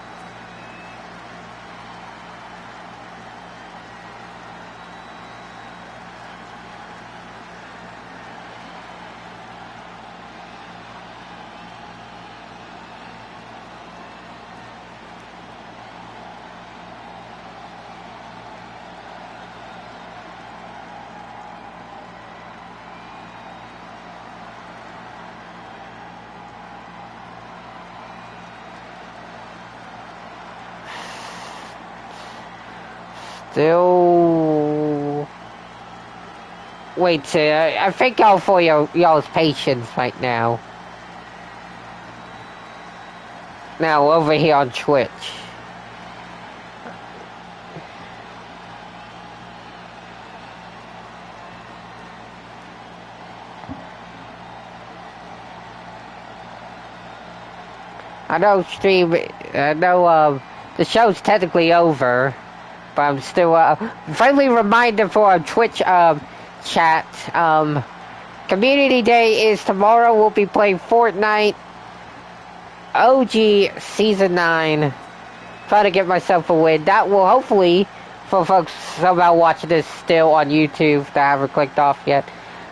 Still wait. I thank y'all for y'all's patience right now. Now over here on Twitch. I know the show's technically over, but I'm still friendly reminder for our Twitch chat. Community Day is tomorrow. We'll be playing Fortnite OG Season 9. Try to get myself a win. That will hopefully, for folks somehow watching this still on YouTube that haven't clicked off yet,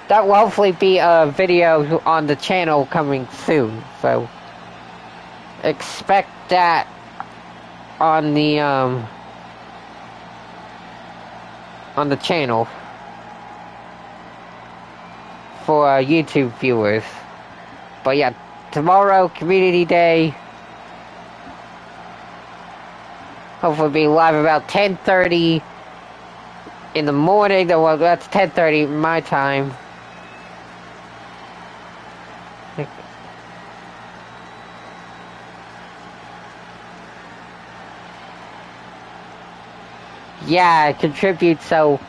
that will hopefully be a video on the channel coming soon. So expect that on the channel for YouTube viewers. But yeah, tomorrow, Community Day. Hopefully be live about 10:30 in the morning. Well, that's 10:30 my time. Yeah, it contributes so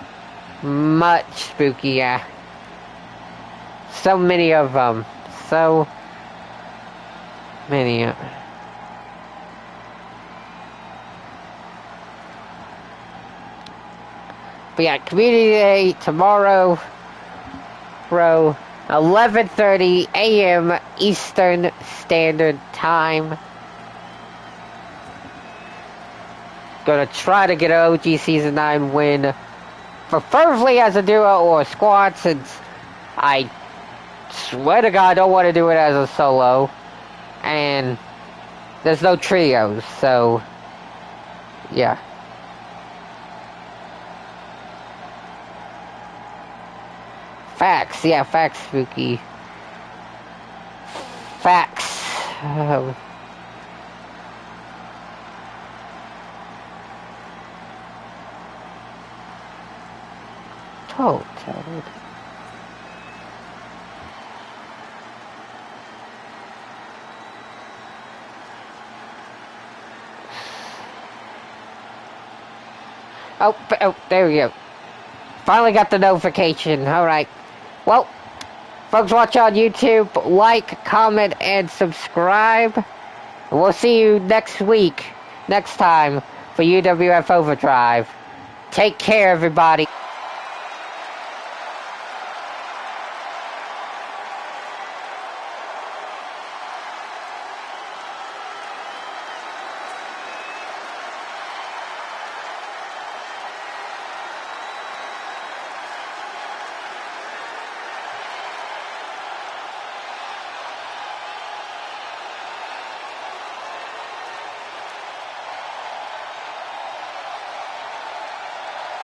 much, Spooky, yeah. So many of them. So many. But yeah, Community Day tomorrow, 11:30 a.m. Eastern Standard Time. Gonna try to get an OG Season 9 win, preferably as a duo or a squad, since I swear to God I don't want to do it as a solo, and there's no trios, so yeah. Facts, yeah, facts, Spooky. Facts. Oh, dude. Oh, there we go. Finally got the notification. Alright. Well, folks, watch on YouTube. Like, comment, and subscribe. We'll see you next week. Next time for UWF Overdrive. Take care, everybody.